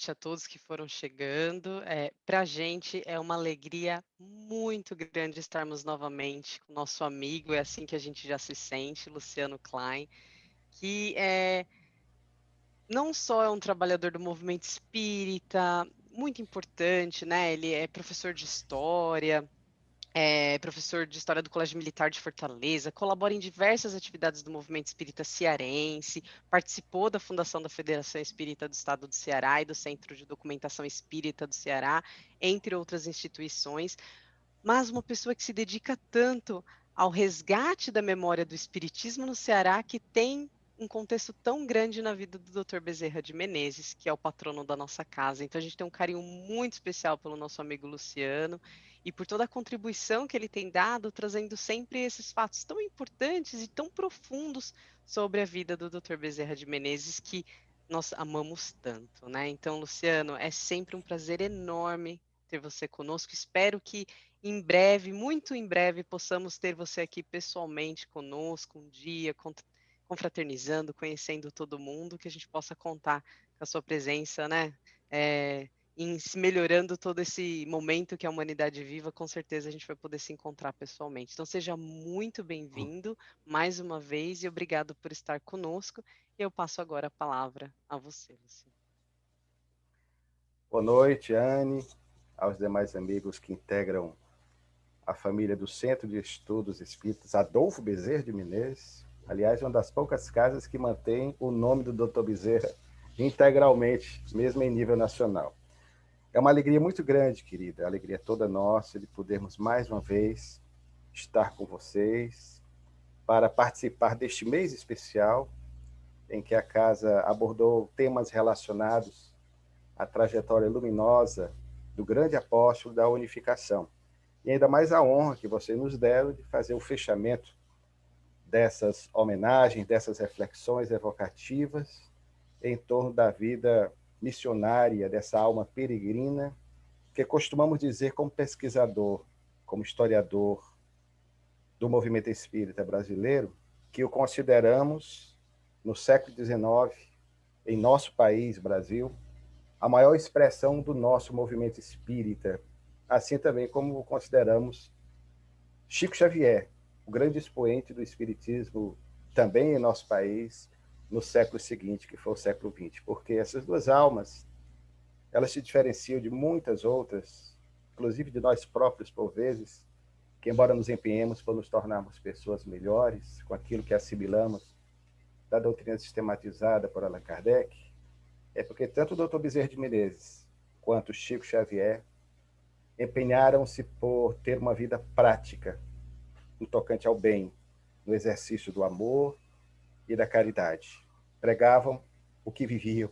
noite a todos que foram chegando. Para a gente é uma alegria muito grande estarmos novamente com nosso amigo, é assim que a gente já se sente, Luciano Klein, que não só é um trabalhador do movimento espírita, muito importante, né? Ele é professor de história, é professor de História do Colégio Militar de Fortaleza, colabora em diversas atividades do movimento espírita cearense, participou da fundação da Federação Espírita do Estado do Ceará e do Centro de Documentação Espírita do Ceará, entre outras instituições, mas uma pessoa que se dedica tanto ao resgate da memória do espiritismo no Ceará, que tem um contexto tão grande na vida do Dr. Bezerra de Menezes, que é o patrono da nossa casa. Então a gente tem um carinho muito especial pelo nosso amigo Luciano e por toda a contribuição que ele tem dado, trazendo sempre esses fatos tão importantes e tão profundos sobre a vida do Dr. Bezerra de Menezes, que nós amamos tanto, né? Então, Luciano, é sempre um prazer enorme ter você conosco. Espero que em breve, muito em breve, possamos ter você aqui pessoalmente conosco um dia, confraternizando, conhecendo todo mundo, que a gente possa contar com a sua presença, né? Em se melhorando todo esse momento que a humanidade viva, com certeza a gente vai poder se encontrar pessoalmente. Então, seja muito bem-vindo mais uma vez e obrigado por estar conosco. Eu passo agora a palavra a você, Luciano. Boa noite, Anne, aos demais amigos que integram a família do Centro de Estudos Espíritas Adolfo Bezerra de Menezes. Aliás, uma das poucas casas que mantém o nome do Dr. Bezerra integralmente, mesmo em nível nacional. É uma alegria muito grande, querida, a alegria toda nossa de podermos mais uma vez estar com vocês para participar deste mês especial em que a casa abordou temas relacionados à trajetória luminosa do grande apóstolo da unificação. E ainda mais a honra que vocês nos deram de fazer o fechamento dessas homenagens, dessas reflexões evocativas em torno da vida missionária, dessa alma peregrina, que costumamos dizer como pesquisador, como historiador do movimento espírita brasileiro, que o consideramos, no século XIX, em nosso país, Brasil, a maior expressão do nosso movimento espírita, assim também como consideramos Chico Xavier, o grande expoente do espiritismo também em nosso país no século seguinte, que foi o século XX, porque essas duas almas, elas se diferenciam de muitas outras, inclusive de nós próprios por vezes, que embora nos empenhemos por nos tornarmos pessoas melhores com aquilo que assimilamos da doutrina sistematizada por Allan Kardec, é porque tanto o Dr. Bezerra de Menezes quanto Chico Xavier empenharam-se por ter uma vida prática no tocante ao bem, no exercício do amor e da caridade. Pregavam o que viviam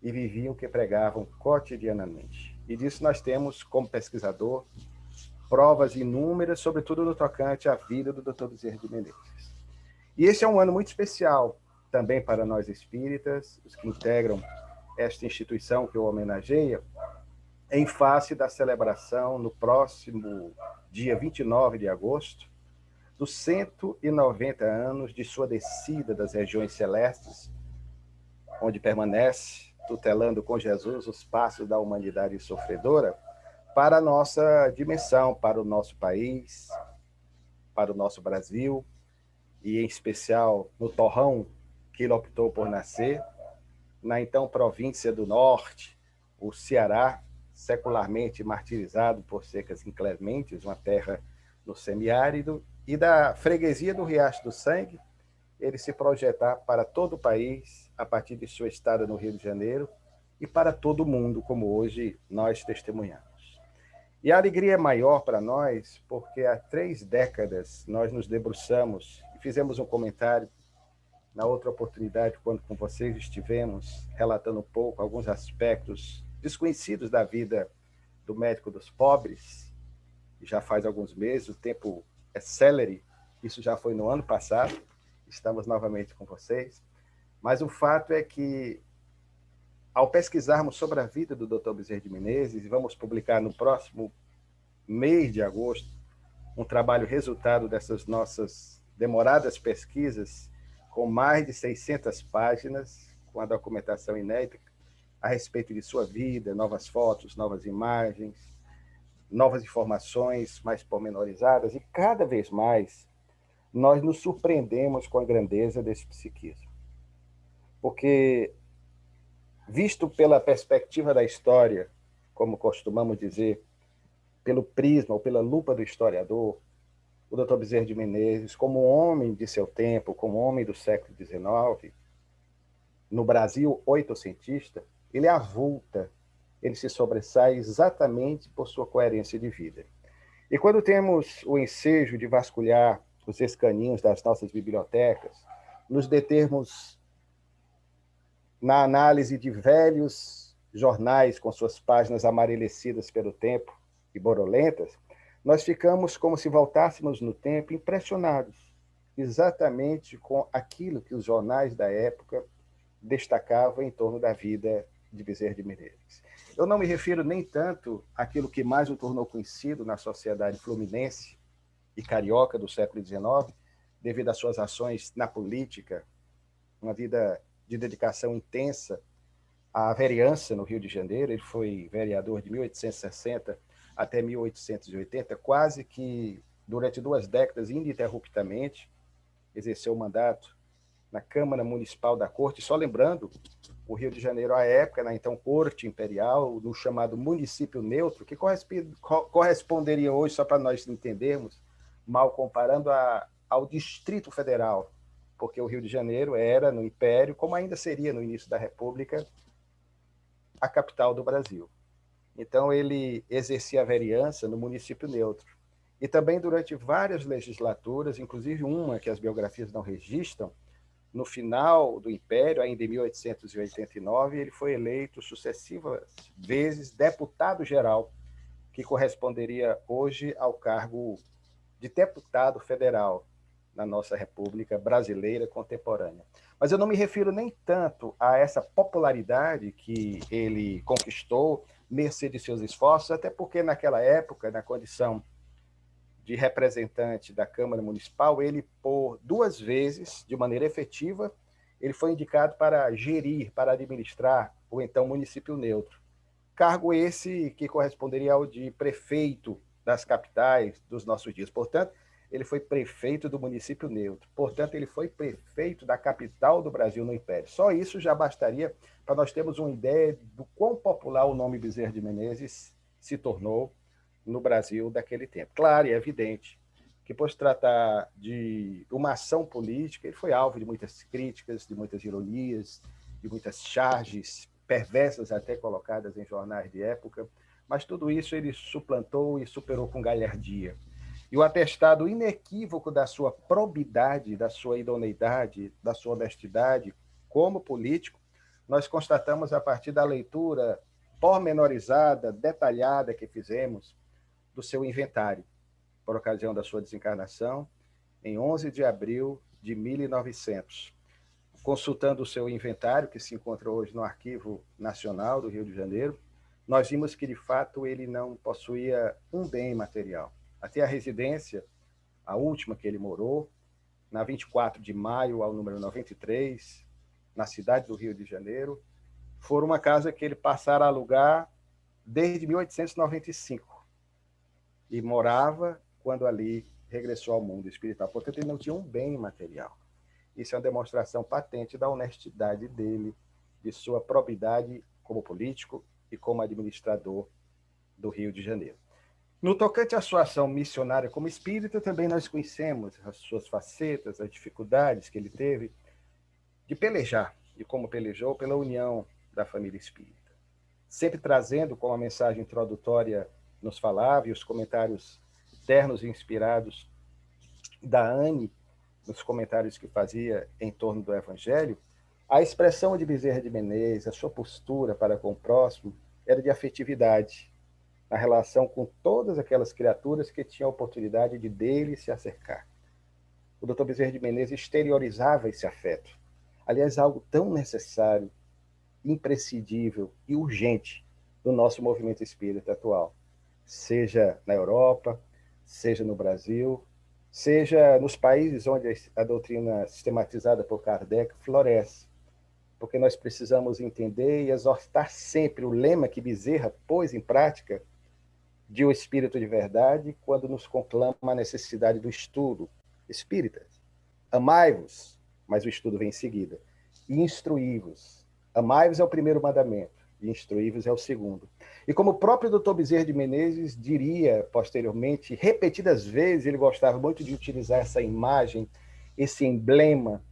e viviam o que pregavam cotidianamente. E disso nós temos, como pesquisador, provas inúmeras, sobretudo no tocante à vida do Dr. Bezerra de Menezes. E esse é um ano muito especial também para nós espíritas, os que integram esta instituição que o homenageia, em face da celebração no próximo dia 29 de agosto, dos 190 anos de sua descida das regiões celestes, onde permanece, tutelando com Jesus os passos da humanidade sofredora, para a nossa dimensão, para o nosso país, para o nosso Brasil, e em especial no torrão que ele optou por nascer, na então província do Norte, o Ceará, secularmente martirizado por secas inclementes, uma terra no semiárido, e da freguesia do Riacho do Sangue, ele se projetar para todo o país, a partir de sua estada no Rio de Janeiro, e para todo o mundo, como hoje nós testemunhamos. E a alegria é maior para nós, porque há 3 décadas nós nos debruçamos e fizemos um comentário na outra oportunidade, quando com vocês estivemos relatando um pouco alguns aspectos desconhecidos da vida do médico dos pobres, já faz alguns meses, o tempo é célere, isso já foi no ano passado, estamos novamente com vocês, mas o fato é que, ao pesquisarmos sobre a vida do Dr. Bezerra de Menezes, e vamos publicar no próximo mês de agosto, um trabalho resultado dessas nossas demoradas pesquisas, com mais de 600 páginas, com a documentação inédita, a respeito de sua vida, novas fotos, novas imagens, novas informações mais pormenorizadas, e cada vez mais nós nos surpreendemos com a grandeza desse psiquismo. Porque, visto pela perspectiva da história, como costumamos dizer, pelo prisma ou pela lupa do historiador, o Dr. Bezerra de Menezes, como homem de seu tempo, como homem do século XIX, no Brasil oitocentista, ele avulta, ele se sobressai exatamente por sua coerência de vida. E quando temos o ensejo de vasculhar os escaninhos das nossas bibliotecas, nos determos na análise de velhos jornais com suas páginas amarelecidas pelo tempo e borolentas, nós ficamos como se voltássemos no tempo impressionados, exatamente com aquilo que os jornais da época destacavam em torno da vida de Bezerra de Menezes. Eu não me refiro nem tanto àquilo que mais o tornou conhecido na sociedade fluminense e carioca do século XIX, devido às suas ações na política, uma vida de dedicação intensa à vereança no Rio de Janeiro. Ele foi vereador de 1860 até 1880, quase que durante 2 décadas, ininterruptamente, exerceu o mandato na Câmara Municipal da Corte. Só lembrando, o Rio de Janeiro, à época, na então Corte Imperial, no chamado município neutro, que corresponderia hoje, só para nós entendermos, mal comparando ao Distrito Federal, porque o Rio de Janeiro era, no Império, como ainda seria no início da República, a capital do Brasil. Então, ele exercia a vereança no município neutro. E também durante várias legislaturas, inclusive uma que as biografias não registram, no final do Império, ainda em 1889, ele foi eleito sucessivas vezes deputado-geral, que corresponderia hoje ao cargo de deputado federal na nossa República Brasileira contemporânea. Mas eu não me refiro nem tanto a essa popularidade que ele conquistou, mercê de seus esforços, até porque naquela época, na condição de representante da Câmara Municipal, ele, por 2 vezes, de maneira efetiva, ele foi indicado para gerir, para administrar o então município neutro. Cargo esse que corresponderia ao de prefeito das capitais dos nossos dias. Portanto, ele foi prefeito do município neutro. Portanto, ele foi prefeito da capital do Brasil no Império. Só isso já bastaria para nós termos uma ideia do quão popular o nome Bezerra de Menezes se tornou no Brasil daquele tempo. Claro e é evidente que, por se tratar de uma ação política, ele foi alvo de muitas críticas, de muitas ironias, de muitas charges perversas até colocadas em jornais de época, mas tudo isso ele suplantou e superou com galhardia. E o atestado inequívoco da sua probidade, da sua idoneidade, da sua honestidade como político, nós constatamos a partir da leitura pormenorizada, detalhada que fizemos do seu inventário, por ocasião da sua desencarnação, em 11 de abril de 1900. Consultando o seu inventário, que se encontra hoje no Arquivo Nacional do Rio de Janeiro, nós vimos que, de fato, ele não possuía um bem material. Até a residência, a última que ele morou, na 24 de maio, ao número 93, na cidade do Rio de Janeiro, foi uma casa que ele passara a alugar desde 1895 e morava quando ali regressou ao mundo espiritual. Portanto, ele não tinha um bem material. Isso é uma demonstração patente da honestidade dele, de sua probidade como político e como administrador do Rio de Janeiro. No tocante à sua ação missionária como espírita, também nós conhecemos as suas facetas, as dificuldades que ele teve de pelejar, e como pelejou pela união da família espírita. Sempre trazendo, como a mensagem introdutória nos falava, e os comentários ternos e inspirados da Anne, nos comentários que fazia em torno do Evangelho, a expressão de Bezerra de Menezes, a sua postura para com o próximo, era de afetividade, na relação com todas aquelas criaturas que tinham a oportunidade de dele se acercar. O Dr. Bezerra de Menezes exteriorizava esse afeto. Aliás, algo tão necessário, imprescindível e urgente no nosso movimento espírita atual, seja na Europa, seja no Brasil, seja nos países onde a doutrina sistematizada por Kardec floresce. porque nós precisamos entender e exortar sempre o lema que Bezerra pôs em prática de o Espírito de Verdade, quando nos conclama a necessidade do estudo. Espíritas, amai-vos, mas o estudo vem em seguida, e instruí-vos. Amai-vos é o primeiro mandamento, e instruí-vos é o segundo. E como o próprio Dr. Bezerra de Menezes diria posteriormente, repetidas vezes, ele gostava muito de utilizar essa imagem, esse emblema,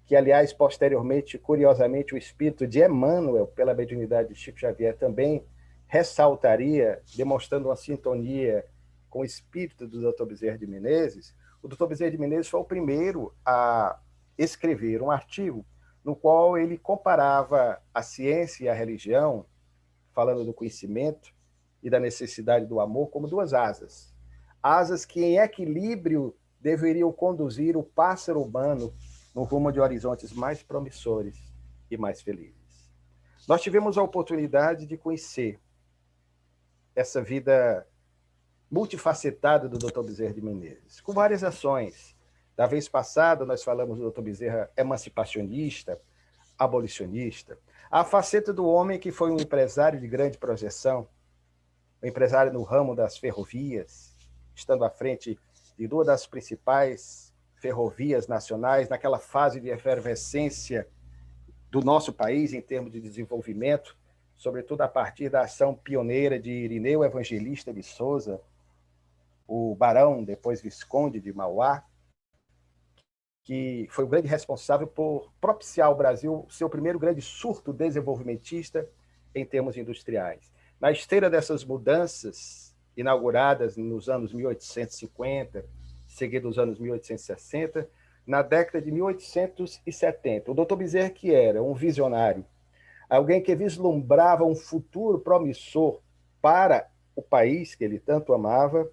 que, aliás, posteriormente, curiosamente, o espírito de Emmanuel, pela mediunidade de Chico Xavier, também ressaltaria, demonstrando uma sintonia com o espírito do Dr. Bezerra de Menezes. O Dr. Bezerra de Menezes foi o primeiro a escrever um artigo no qual ele comparava a ciência e a religião, falando do conhecimento e da necessidade do amor, como duas asas. Asas que, em equilíbrio, deveriam conduzir o pássaro humano no rumo de horizontes mais promissores e mais felizes. Nós tivemos a oportunidade de conhecer essa vida multifacetada do Dr. Bezerra de Menezes, com várias ações. Da vez passada, nós falamos do Dr. Bezerra emancipacionista, abolicionista. A faceta do homem que foi um empresário de grande projeção, um empresário no ramo das ferrovias, estando à frente de duas das principais ferrovias nacionais, naquela fase de efervescência do nosso país em termos de desenvolvimento, sobretudo a partir da ação pioneira de Irineu Evangelista de Souza, o barão, depois visconde de Mauá, que foi o grande responsável por propiciar ao Brasil seu primeiro grande surto desenvolvimentista em termos industriais. Na esteira dessas mudanças, inauguradas nos anos 1850, seguidos nos anos 1860, na década de 1870, o Dr. Bezerra, que era um visionário, alguém que vislumbrava um futuro promissor para o país que ele tanto amava,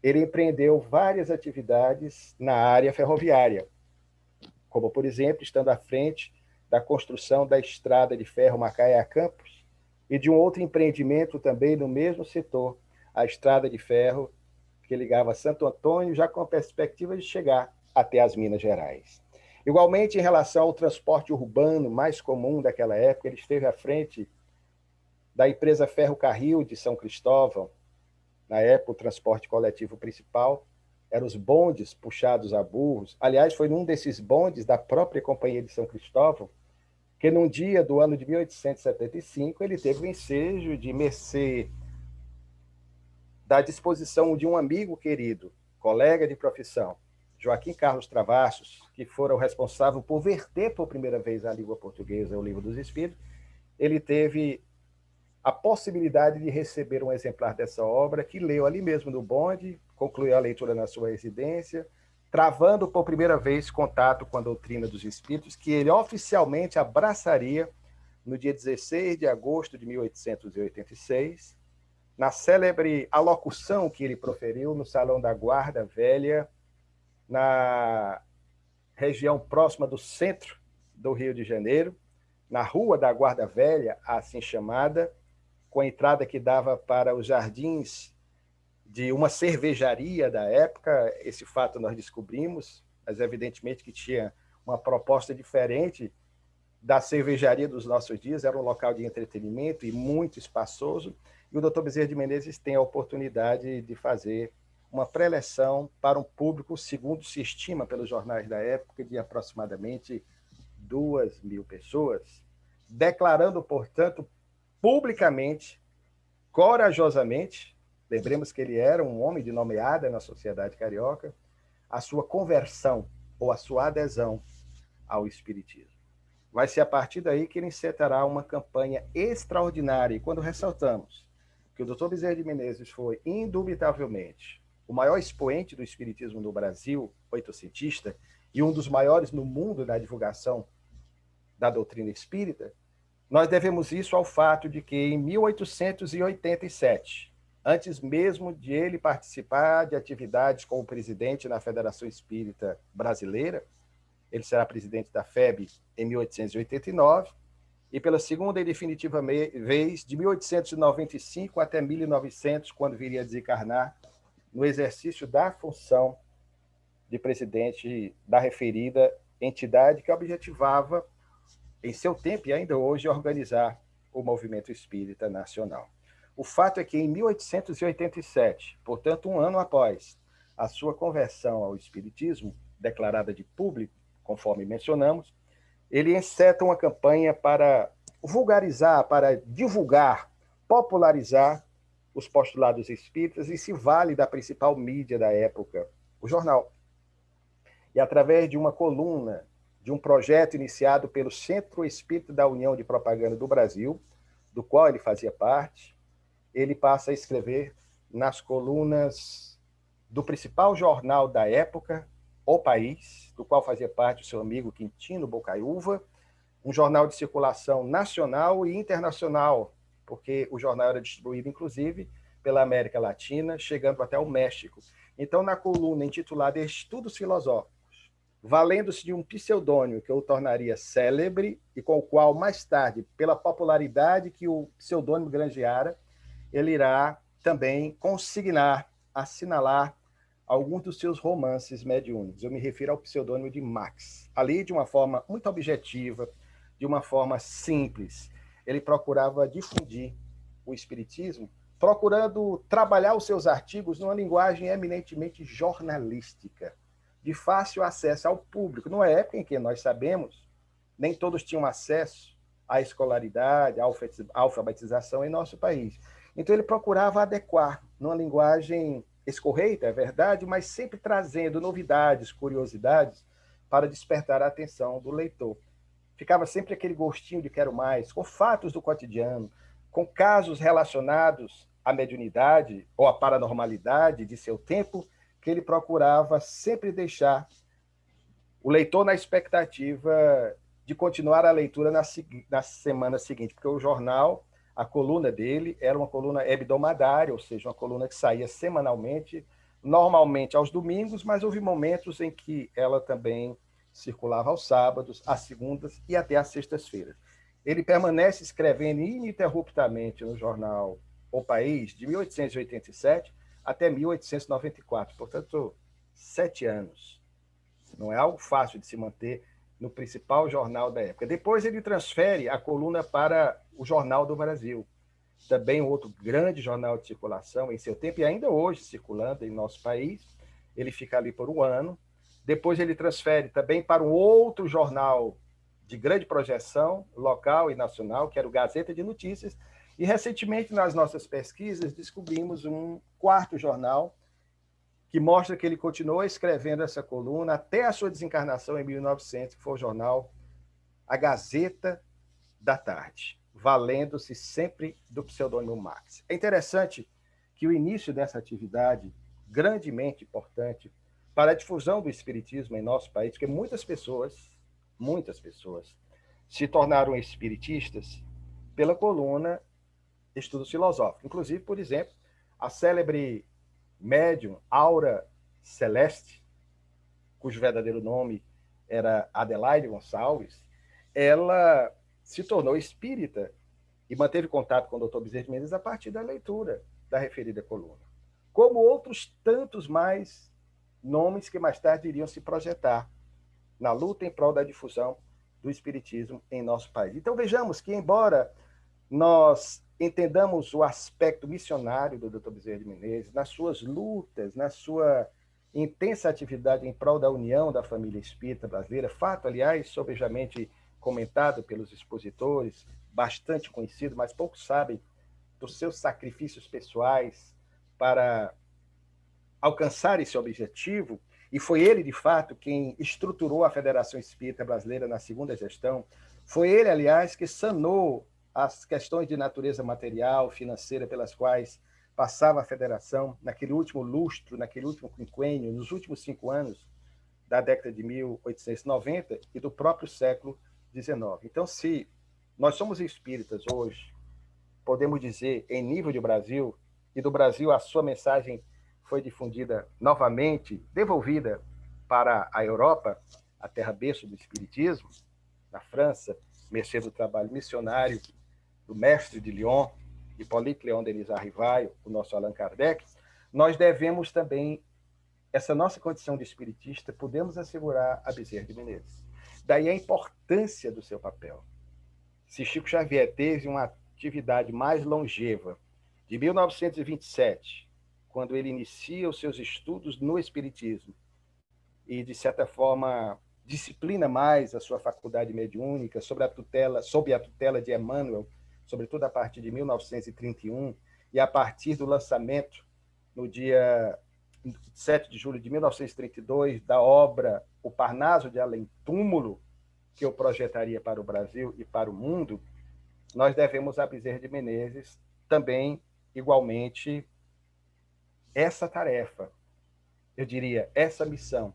ele empreendeu várias atividades na área ferroviária, como, por exemplo, estando à frente da construção da estrada de ferro Macaé a Campos e de um outro empreendimento também no mesmo setor, a estrada de ferro que ligava Santo Antônio, já com a perspectiva de chegar até as Minas Gerais. Igualmente, em relação ao transporte urbano mais comum daquela época, ele esteve à frente da empresa Ferro Carril de São Cristóvão. Na época, o transporte coletivo principal eram os bondes puxados a burros. Aliás, foi num desses bondes da própria Companhia de São Cristóvão que, num dia do ano de 1875, ele teve o ensejo de mercê da disposição de um amigo querido, colega de profissão, Joaquim Carlos Travassos, que fora o responsável por verter por primeira vez a língua portuguesa, o Livro dos Espíritos. Ele teve a possibilidade de receber um exemplar dessa obra, que leu ali mesmo no bonde, concluiu a leitura na sua residência, travando por primeira vez contato com a doutrina dos espíritos, que ele oficialmente abraçaria no dia 16 de agosto de 1886, na célebre alocução que ele proferiu no Salão da Guarda Velha, na região próxima do centro do Rio de Janeiro, na Rua da Guarda Velha, assim chamada, com a entrada que dava para os jardins de uma cervejaria da época. Esse fato nós descobrimos, mas evidentemente que tinha uma proposta diferente da cervejaria dos nossos dias, era um local de entretenimento e muito espaçoso, e o Dr. Bezerra de Menezes tem a oportunidade de fazer uma preleção para um público, segundo se estima pelos jornais da época, de aproximadamente 2.000 pessoas, declarando, portanto, publicamente, corajosamente, lembremos que ele era um homem de nomeada na sociedade carioca, a sua conversão ou a sua adesão ao espiritismo. Vai ser a partir daí que ele encetará uma campanha extraordinária. E quando ressaltamos que o Dr. Bezerra de Menezes foi, indubitavelmente, o maior expoente do espiritismo no Brasil, oitocentista, e um dos maiores no mundo na divulgação da doutrina espírita, nós devemos isso ao fato de que, em 1887, antes mesmo de ele participar de atividades como presidente na Federação Espírita Brasileira, ele será presidente da FEB em 1889, e pela segunda e definitiva vez, de 1895 até 1900, quando viria a desencarnar, no exercício da função de presidente da referida entidade, que objetivava em seu tempo e ainda hoje, organizar o movimento espírita nacional. O fato é que em 1887, portanto, um ano após a sua conversão ao espiritismo, declarada de público, conforme mencionamos, ele enceta uma campanha para vulgarizar, para divulgar, popularizar os postulados espíritas e se vale da principal mídia da época, o jornal. E através de uma coluna, de um projeto iniciado pelo Centro Espírita da União de Propaganda do Brasil, do qual ele fazia parte, ele passa a escrever nas colunas do principal jornal da época, O País, do qual fazia parte o seu amigo Quintino Bocaiúva, um jornal de circulação nacional e internacional, porque o jornal era distribuído, inclusive, pela América Latina, chegando até o México. Então, na coluna intitulada Estudos Filosóficos, valendo-se de um pseudônimo que o tornaria célebre e com o qual, mais tarde, pela popularidade que o pseudônimo granjeara, ele irá também consignar, assinalar alguns dos seus romances mediúnicos. Eu me refiro ao pseudônimo de Max. Ali, de uma forma muito objetiva, de uma forma simples, ele procurava difundir o espiritismo, procurando trabalhar os seus artigos numa linguagem eminentemente jornalística, de fácil acesso ao público. Numa época em que nós sabemos, nem todos tinham acesso à escolaridade, à alfabetização em nosso país. Então ele procurava adequar numa linguagem escorreita, é verdade, mas sempre trazendo novidades, curiosidades, para despertar a atenção do leitor. Ficava sempre aquele gostinho de quero mais, com fatos do cotidiano, com casos relacionados à mediunidade ou à paranormalidade de seu tempo, que ele procurava sempre deixar o leitor na expectativa de continuar a leitura na semana seguinte, porque o jornal, a coluna dele, era uma coluna hebdomadária, ou seja, uma coluna que saía semanalmente, normalmente aos domingos, mas houve momentos em que ela também circulava aos sábados, às segundas e até às sextas-feiras. Ele permanece escrevendo ininterruptamente no jornal O País, de 1887 até 1894, portanto, 7 anos. Não é algo fácil de se manter no principal jornal da época. Depois ele transfere a coluna para o Jornal do Brasil, também outro grande jornal de circulação em seu tempo, e ainda hoje circulando em nosso país. Ele fica ali por um ano. Depois ele transfere também para um outro jornal de grande projeção, local e nacional, que era o Gazeta de Notícias. E recentemente, nas nossas pesquisas, descobrimos um quarto jornal que mostra que ele continuou escrevendo essa coluna até a sua desencarnação em 1900, que foi o jornal A Gazeta da Tarde, valendo-se sempre do pseudônimo Max. É interessante que o início dessa atividade, grandemente importante para a difusão do espiritismo em nosso país, porque muitas pessoas, se tornaram espiritistas pela coluna Estudos Filosóficos. Inclusive, por exemplo, a célebre médium Aura Celeste, cujo verdadeiro nome era Adelaide Gonçalves, ela se tornou espírita e manteve contato com o Dr. Bezerra de Menezes a partir da leitura da referida coluna. Como outros tantos mais nomes que mais tarde iriam se projetar na luta em prol da difusão do espiritismo em nosso país. Então vejamos que, embora nós entendamos o aspecto missionário do Dr. Bezerra de Menezes, nas suas lutas, na sua intensa atividade em prol da união da família espírita brasileira, fato, aliás, sobejamente comentado pelos expositores, bastante conhecido, mas poucos sabem dos seus sacrifícios pessoais para alcançar esse objetivo, e foi ele, de fato, quem estruturou a Federação Espírita Brasileira na segunda gestão. Foi ele, aliás, que sanou as questões de natureza material, financeira, pelas quais passava a federação naquele último lustro, naquele último quinquênio, nos últimos 5 anos da década de 1890 e do próprio século XIX. Então, se nós somos espíritas hoje, podemos dizer, em nível de Brasil, e do Brasil a sua mensagem foi difundida novamente, devolvida para a Europa, a terra-berço do espiritismo, na França, mercê do trabalho missionário do mestre de Lyon, Hippolyte Léon Denis Arrivaille, o nosso Allan Kardec, nós devemos também, essa nossa condição de espiritista, podemos assegurar a Bezerra de Menezes. Daí a importância do seu papel. se Chico Xavier teve uma atividade mais longeva, de 1927, quando ele inicia os seus estudos no Espiritismo, e, de certa forma, disciplina mais a sua faculdade mediúnica sob a tutela de Emmanuel, sobretudo a partir de 1931, e a partir do lançamento, no dia 7 de julho de 1932, da obra O Parnaso de Além Túmulo, que eu projetaria para o Brasil e para o mundo, nós devemos a Bezerra de Menezes também, igualmente, essa tarefa, eu diria, essa missão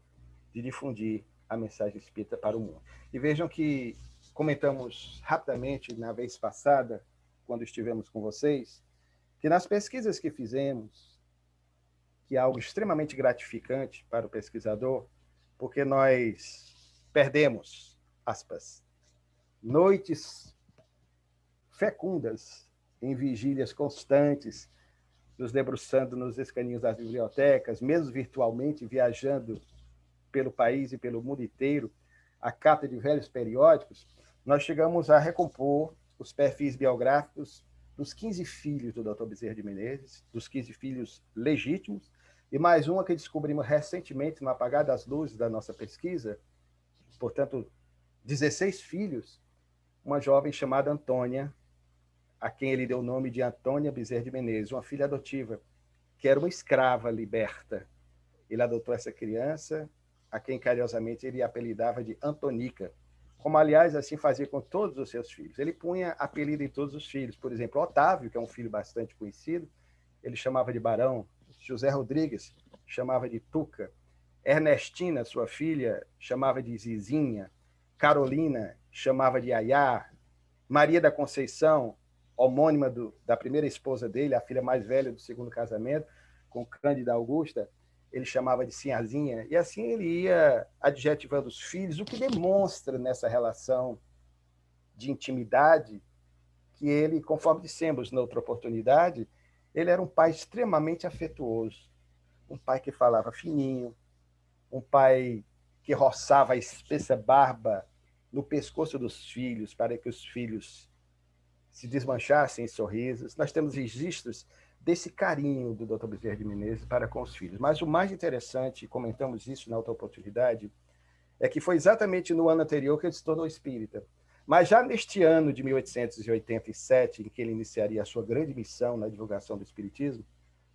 de difundir a mensagem espírita para o mundo. E vejam que comentamos rapidamente na vez passada, quando estivemos com vocês, que nas pesquisas que fizemos, que é algo extremamente gratificante para o pesquisador, porque nós perdemos, aspas, noites fecundas em vigílias constantes, nos debruçando nos escaninhos das bibliotecas, mesmo virtualmente, viajando pelo país e pelo mundo inteiro, a cata de velhos periódicos, nós chegamos a recompor os perfis biográficos dos 15 filhos do Dr. Bezerra de Menezes, dos 15 filhos legítimos, e mais uma que descobrimos recentemente no apagar das luzes da nossa pesquisa, portanto, 16 filhos, uma jovem chamada Antônia, a quem ele deu o nome de Antônia Bezerra de Menezes, uma filha adotiva, que era uma escrava liberta. Ele adotou essa criança, a quem carinhosamente ele apelidava de Antonica, como, aliás, assim fazia com todos os seus filhos. Ele punha apelido em todos os filhos. Por exemplo, Otávio, que é um filho bastante conhecido, ele chamava de Barão. José Rodrigues chamava de Tuca. Ernestina, sua filha, chamava de Zizinha. Carolina chamava de Ayá. Maria da Conceição, homônima da primeira esposa dele, a filha mais velha do segundo casamento, com Cândida Augusta, ele chamava de Sinhazinha, e assim ele ia adjetivando os filhos, o que demonstra nessa relação de intimidade que ele, conforme dissemos na outra oportunidade, ele era um pai extremamente afetuoso, um pai que falava fininho, um pai que roçava a espessa barba no pescoço dos filhos para que os filhos se desmanchassem em sorrisos. Nós temos registros desse carinho do Dr. Bezerra de Menezes para com os filhos. Mas o mais interessante, comentamos isso na outra oportunidade, é que foi exatamente no ano anterior que ele se tornou espírita. Mas já neste ano de 1887, em que ele iniciaria a sua grande missão na divulgação do espiritismo,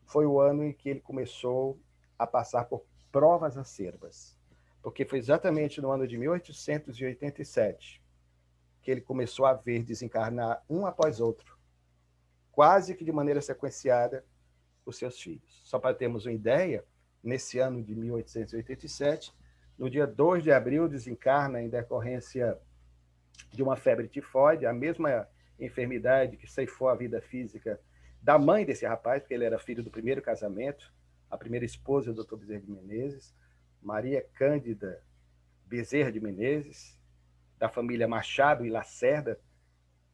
foi o ano em que ele começou a passar por provas acerbas. Porque foi exatamente no ano de 1887 que ele começou a ver desencarnar um após outro, quase que de maneira sequenciada, os seus filhos. Só para termos uma ideia, nesse ano de 1887, no dia 2 de abril, desencarna em decorrência de uma febre tifoide, a mesma enfermidade que ceifou a vida física da mãe desse rapaz, porque ele era filho do primeiro casamento, a primeira esposa do Dr. Bezerra de Menezes, Maria Cândida Bezerra de Menezes, da família Machado e Lacerda,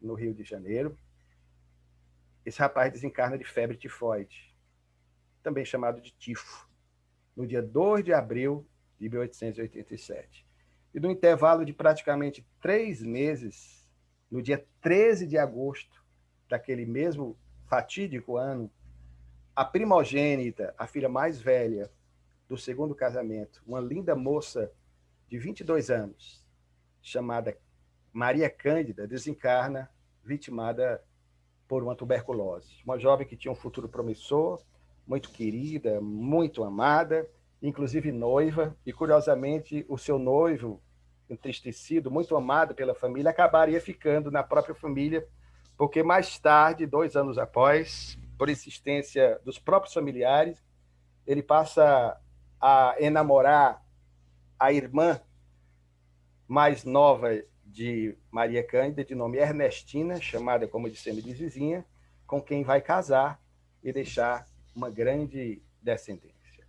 no Rio de Janeiro. Esse rapaz desencarna de febre tifoide, também chamado de tifo, no dia 2 de abril de 1887. E no intervalo de praticamente 3 meses, no dia 13 de agosto daquele mesmo fatídico ano, a primogênita, a filha mais velha do segundo casamento, uma linda moça de 22 anos, chamada Maria Cândida, desencarna, vitimada por uma tuberculose. Uma jovem que tinha um futuro promissor, muito querida, muito amada, inclusive noiva, e curiosamente o seu noivo, entristecido, muito amado pela família, acabaria ficando na própria família, porque mais tarde, 2 anos após, por insistência dos próprios familiares, ele passa a enamorar a irmã mais nova de Maria Cândida, de nome Ernestina, chamada, como dissemos, de Zizinha, com quem vai casar e deixar uma grande descendência.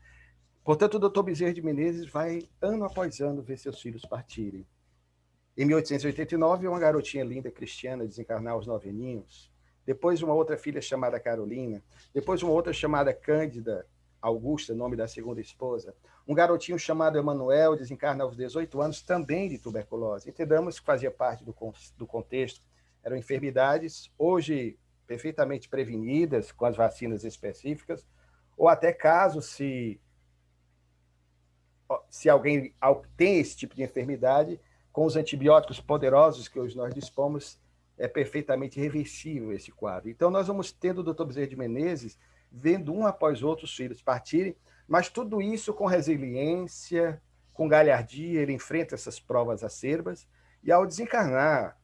Portanto, o Dr. Bezerra de Menezes vai, ano após ano, ver seus filhos partirem. Em 1889, uma garotinha linda, cristiana, desencarnar aos 9 aninhos. Depois, uma outra filha chamada Carolina. Depois, uma outra chamada Cândida Augusta, nome da segunda esposa. Um garotinho chamado Emanuel desencarna aos 18 anos, também de tuberculose. Entendamos que fazia parte do contexto Eram enfermidades, hoje, perfeitamente prevenidas com as vacinas específicas, ou até casos, se alguém tem esse tipo de enfermidade, com os antibióticos poderosos que hoje nós dispomos, é perfeitamente reversível esse quadro. Então, nós vamos tendo o Dr. Bezerra de Menezes vendo um após outro os filhos partirem, mas tudo isso com resiliência, com galhardia, ele enfrenta essas provas acerbas, e ao desencarnar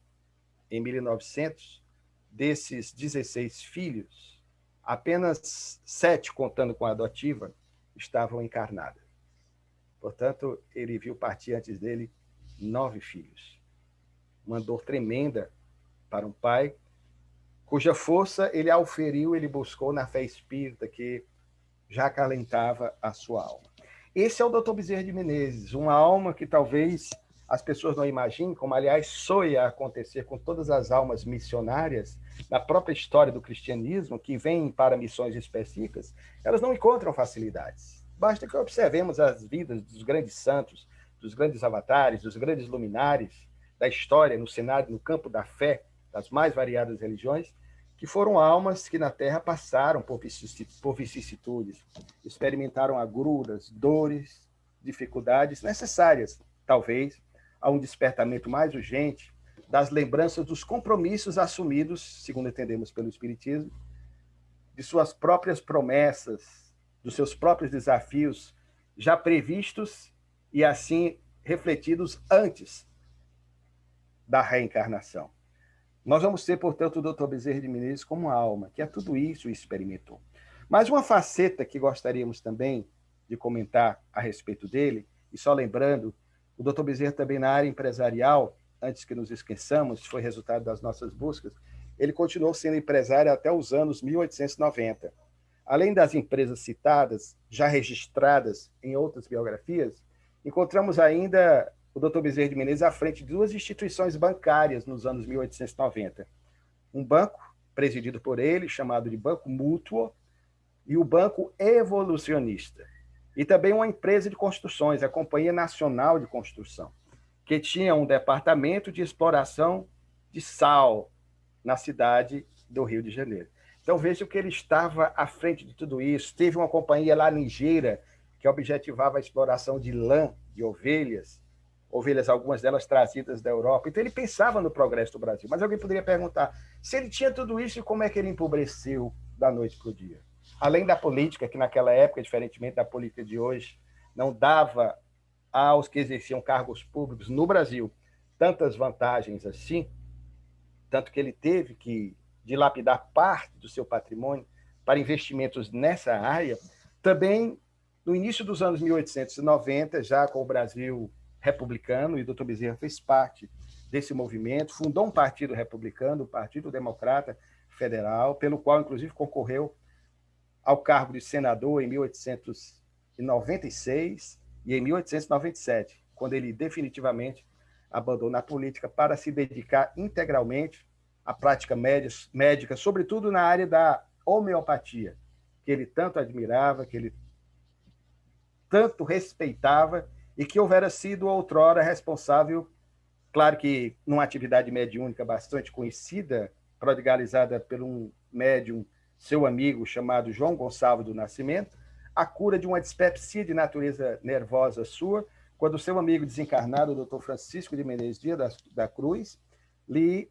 em 1900, desses 16 filhos, apenas 7, contando com a adotiva, estavam encarnadas. Portanto, ele viu partir antes dele 9 filhos. Uma dor tremenda para um pai, cuja força ele auferiu, ele buscou na fé espírita que já acalentava a sua alma. Esse é o Dr. Bezerra de Menezes, uma alma que talvez as pessoas não imaginem, como aliás soia acontecer com todas as almas missionárias na própria história do cristianismo, que vêm para missões específicas, elas não encontram facilidades. Basta que observemos as vidas dos grandes santos, dos grandes avatares, dos grandes luminares da história, no cenário, no campo da fé, das mais variadas religiões, que foram almas que na Terra passaram por vicissitudes, experimentaram agruras, dores, dificuldades necessárias, talvez, a um despertamento mais urgente das lembranças dos compromissos assumidos, segundo entendemos pelo Espiritismo, de suas próprias promessas, dos seus próprios desafios já previstos e assim refletidos antes da reencarnação. Nós vamos ter, portanto, o Dr. Bezerra de Menezes como alma, que é tudo isso e experimentou. Mas uma faceta que gostaríamos também de comentar a respeito dele, e só lembrando, o Dr. Bezerra também na área empresarial, antes que nos esqueçamos, foi resultado das nossas buscas, ele continuou sendo empresário até os anos 1890. Além das empresas citadas, já registradas em outras biografias, encontramos ainda o Dr. Bezerra de Menezes à frente de 2 instituições bancárias nos anos 1890. Um banco, presidido por ele, chamado de Banco Mútuo, e o Banco Evolucionista. E também uma empresa de construções, a Companhia Nacional de Construção, que tinha um departamento de exploração de sal na cidade do Rio de Janeiro. Então, vejam que ele estava à frente de tudo isso. Teve uma companhia lá ligeira que objetivava a exploração de lã, de ovelhas, algumas delas trazidas da Europa. Então, ele pensava no progresso do Brasil. Mas alguém poderia perguntar, se ele tinha tudo isso, como é que ele empobreceu da noite para o dia? Além da política, que naquela época, diferentemente da política de hoje, não dava aos que exerciam cargos públicos no Brasil tantas vantagens assim, tanto que ele teve que dilapidar parte do seu patrimônio para investimentos nessa área. Também, no início dos anos 1890, já com o Brasil republicano, e o Dr. Bezerra fez parte desse movimento, fundou um partido republicano, o Partido Democrata Federal, pelo qual, inclusive, concorreu ao cargo de senador em 1896 e em 1897, quando ele definitivamente abandonou a política para se dedicar integralmente à prática médica, sobretudo na área da homeopatia, que ele tanto admirava, que ele tanto respeitava e que houvera sido outrora responsável, claro que numa atividade mediúnica bastante conhecida, prodigalizada por um médium, seu amigo, chamado João Gonçalves do Nascimento, a cura de uma dispepsia de natureza nervosa sua, quando seu amigo desencarnado, o Dr. Francisco de Menezes Dias da Cruz, lhe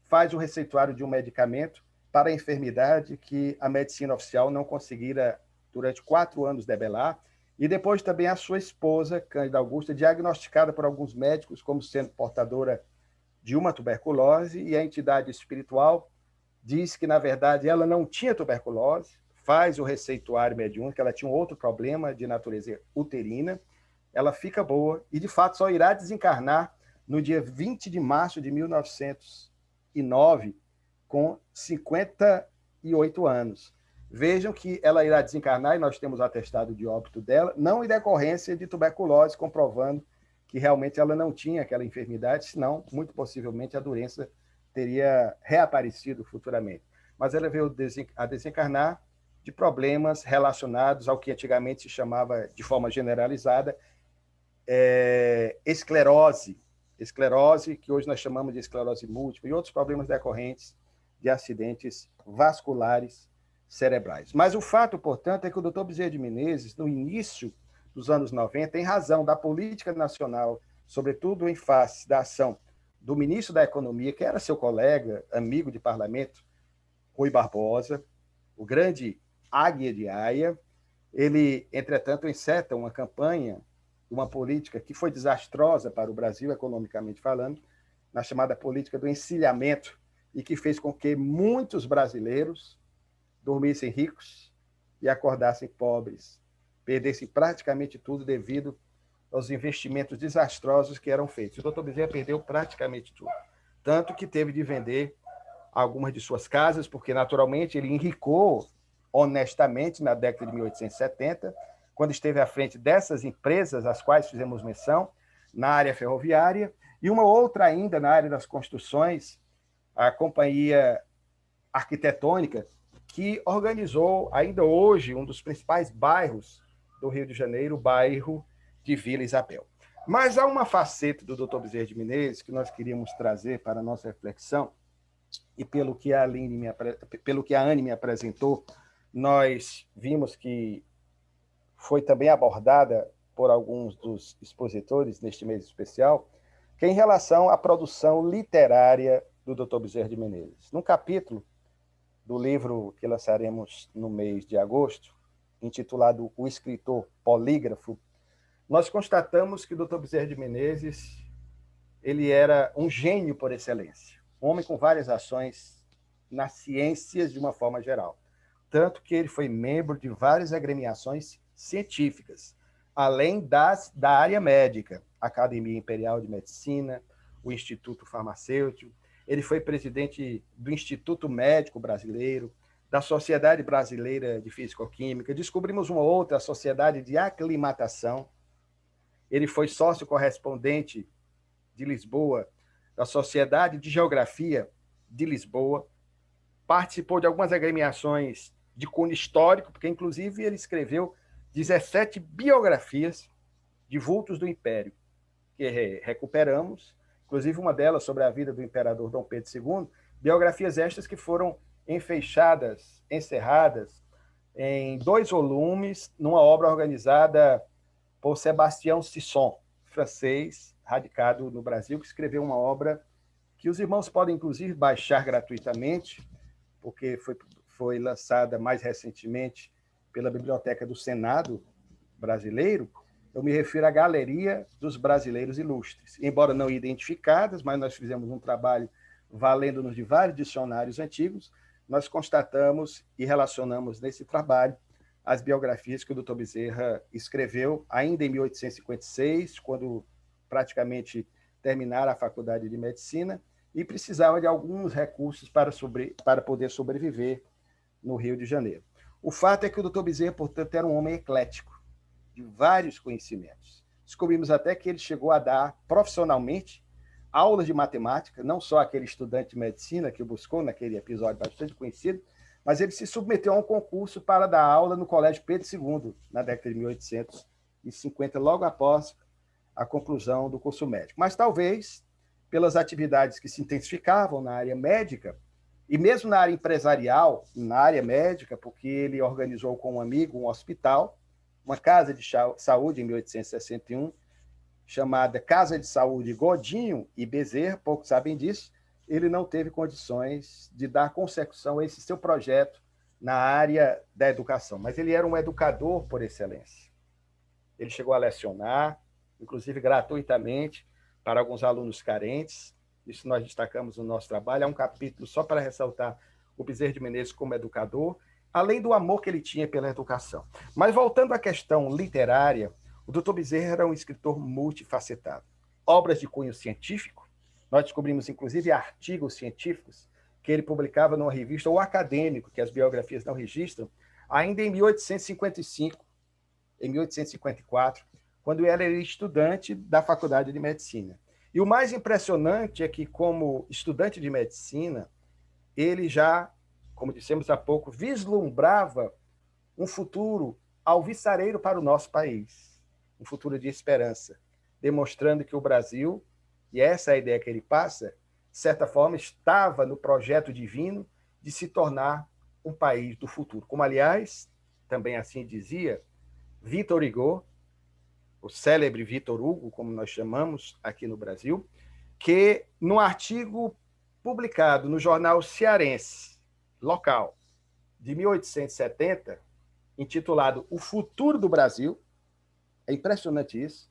faz o receituário de um medicamento para a enfermidade que a medicina oficial não conseguira, durante 4 anos, debelar, e depois também a sua esposa, Cândida Augusta, diagnosticada por alguns médicos como sendo portadora de uma tuberculose, e a entidade espiritual diz que, na verdade, ela não tinha tuberculose, faz o receituário mediúnico, ela tinha um outro problema de natureza uterina, ela fica boa e, de fato, só irá desencarnar no dia 20 de março de 1909, com 58 anos. Vejam que ela irá desencarnar, e nós temos o atestado de óbito dela, não em decorrência de tuberculose, comprovando que realmente ela não tinha aquela enfermidade, senão, muito possivelmente, a doença teria reaparecido futuramente. Mas ela veio a desencarnar de problemas relacionados ao que antigamente se chamava, de forma generalizada, esclerose esclerose, que hoje nós chamamos de esclerose múltipla, e outros problemas decorrentes de acidentes vasculares cerebrais. Mas o fato, portanto, é que o Dr. Bezerra de Menezes, no início dos anos 90, em razão da política nacional, sobretudo em face da ação do ministro da Economia, que era seu colega, amigo de parlamento, Rui Barbosa, o grande águia de Aia, ele, entretanto, enceta uma campanha, uma política que foi desastrosa para o Brasil, economicamente falando, na chamada política do encilhamento, e que fez com que muitos brasileiros dormissem ricos e acordassem pobres, perdessem praticamente tudo devido aos investimentos desastrosos que eram feitos. O doutor Bezerra perdeu praticamente tudo, tanto que teve de vender algumas de suas casas, porque, naturalmente, ele enricou honestamente na década de 1870, quando esteve à frente dessas empresas, às quais fizemos menção, na área ferroviária, e uma outra ainda na área das construções, a Companhia Arquitetônica, que organizou, ainda hoje, um dos principais bairros do Rio de Janeiro, o bairro de Vila Isabel. Mas há uma faceta do Dr. Bezerra de Menezes que nós queríamos trazer para a nossa reflexão, e pelo que a Anne me apresentou, nós vimos que foi também abordada por alguns dos expositores neste mês especial, que é em relação à produção literária do Dr. Bezerra de Menezes. Num capítulo do livro que lançaremos no mês de agosto, intitulado O Escritor Polígrafo, nós constatamos que o Dr. Bezerra de Menezes ele era um gênio por excelência, um homem com várias ações nas ciências de uma forma geral. Tanto que ele foi membro de várias agremiações científicas, além da área médica, a Academia Imperial de Medicina, o Instituto Farmacêutico. Ele foi presidente do Instituto Médico Brasileiro, da Sociedade Brasileira de Físico-Química. Descobrimos uma outra, a Sociedade de Aclimatação. Ele foi sócio correspondente de Lisboa, da Sociedade de Geografia de Lisboa. Participou de algumas agremiações de cunho histórico, porque, inclusive, ele escreveu 17 biografias de vultos do Império, que recuperamos, inclusive uma delas sobre a vida do imperador Dom Pedro II, biografias estas que foram enfeixadas, encerradas, em 2 volumes, numa obra organizada por Sebastião Sisson, francês, radicado no Brasil, que escreveu uma obra que os irmãos podem, inclusive, baixar gratuitamente, porque foi lançada mais recentemente pela Biblioteca do Senado brasileiro. Eu me refiro à Galeria dos Brasileiros Ilustres. Embora não identificadas, mas nós fizemos um trabalho valendo-nos de vários dicionários antigos, nós constatamos e relacionamos nesse trabalho as biografias que o Dr. Bezerra escreveu ainda em 1856, quando praticamente terminara a Faculdade de Medicina, e precisava de alguns recursos para poder sobreviver no Rio de Janeiro. O fato é que o Dr. Bezerra, portanto, era um homem eclético, de vários conhecimentos. Descobrimos até que ele chegou a dar profissionalmente aulas de matemática, não só aquele estudante de medicina que o buscou naquele episódio bastante conhecido, mas ele se submeteu a um concurso para dar aula no Colégio Pedro II, na década de 1850, logo após a conclusão do curso médico. Mas talvez, pelas atividades que se intensificavam na área médica, e mesmo na área empresarial, na área médica, porque ele organizou com um amigo um hospital, uma casa de saúde em 1861, chamada Casa de Saúde Godinho e Bezerra, poucos sabem disso, ele não teve condições de dar consecução a esse seu projeto na área da educação, mas ele era um educador por excelência. Ele chegou a lecionar, inclusive gratuitamente, para alguns alunos carentes. Isso nós destacamos no nosso trabalho. Há um capítulo só para ressaltar o Bezerra de Menezes como educador, além do amor que ele tinha pela educação. Mas voltando à questão literária, o Dr. Bezerra era um escritor multifacetado. Obras de cunho científico, nós descobrimos inclusive artigos científicos que ele publicava numa revista, O Acadêmico, que as biografias não registram, ainda em 1855, em 1854, quando ele era estudante da Faculdade de Medicina. E o mais impressionante é que, como estudante de medicina, ele já, como dissemos há pouco, vislumbrava um futuro alvissareiro para o nosso país, um futuro de esperança, demonstrando que o Brasil e essa é a ideia que ele passa, de certa forma, estava no projeto divino de se tornar um país do futuro. Como, aliás, também assim dizia Victor Hugo, o célebre Victor Hugo, como nós chamamos aqui no Brasil, que num artigo publicado no jornal cearense, local, de 1870, intitulado O Futuro do Brasil, é impressionante isso,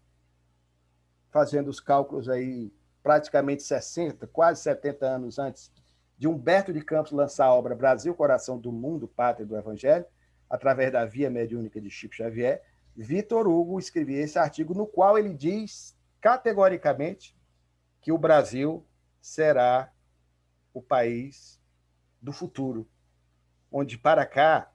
fazendo os cálculos aí praticamente 60, quase 70 anos antes de Humberto de Campos lançar a obra Brasil, Coração do Mundo, Pátria do Evangelho, através da via mediúnica de Chico Xavier, Victor Hugo escreveu esse artigo no qual ele diz categoricamente que o Brasil será o país do futuro, onde para cá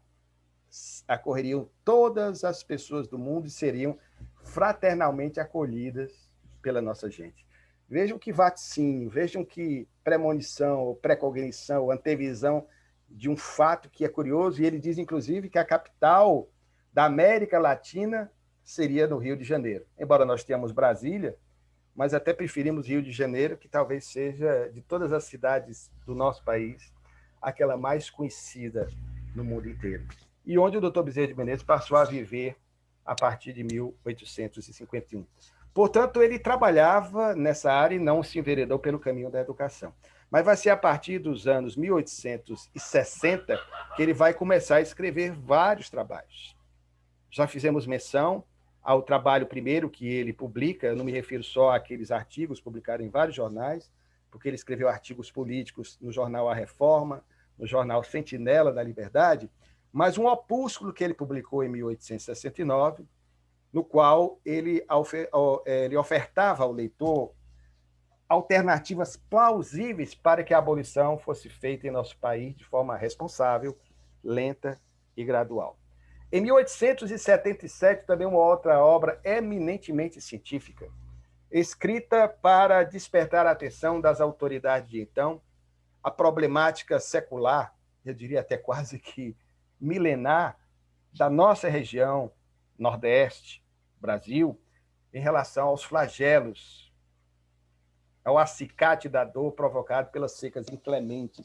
acorreriam todas as pessoas do mundo e seriam fraternalmente acolhidas pela nossa gente. Vejam que vaticínio, vejam que premonição, precognição, antevisão de um fato que é curioso, e ele diz, inclusive, que a capital da América Latina seria no Rio de Janeiro. Embora nós tenhamos Brasília, mas até preferimos Rio de Janeiro, que talvez seja, de todas as cidades do nosso país, aquela mais conhecida no mundo inteiro. E onde o Dr. Bezerra de Menezes passou a viver a partir de 1851. Portanto, ele trabalhava nessa área e não se enveredou pelo caminho da educação. Mas vai ser a partir dos anos 1860 que ele vai começar a escrever vários trabalhos. Já fizemos menção ao trabalho primeiro que ele publica, eu não me refiro só àqueles artigos publicados em vários jornais, porque ele escreveu artigos políticos no jornal A Reforma, no jornal Sentinela da Liberdade, mas um opúsculo que ele publicou em 1869, no qual ele ofertava ao leitor alternativas plausíveis para que a abolição fosse feita em nosso país de forma responsável, lenta e gradual. Em 1877, também uma outra obra eminentemente científica, escrita para despertar a atenção das autoridades de então, a problemática secular, eu diria até quase que milenar, da nossa região, Nordeste, Brasil, em relação aos flagelos, ao acicate da dor provocado pelas secas inclementes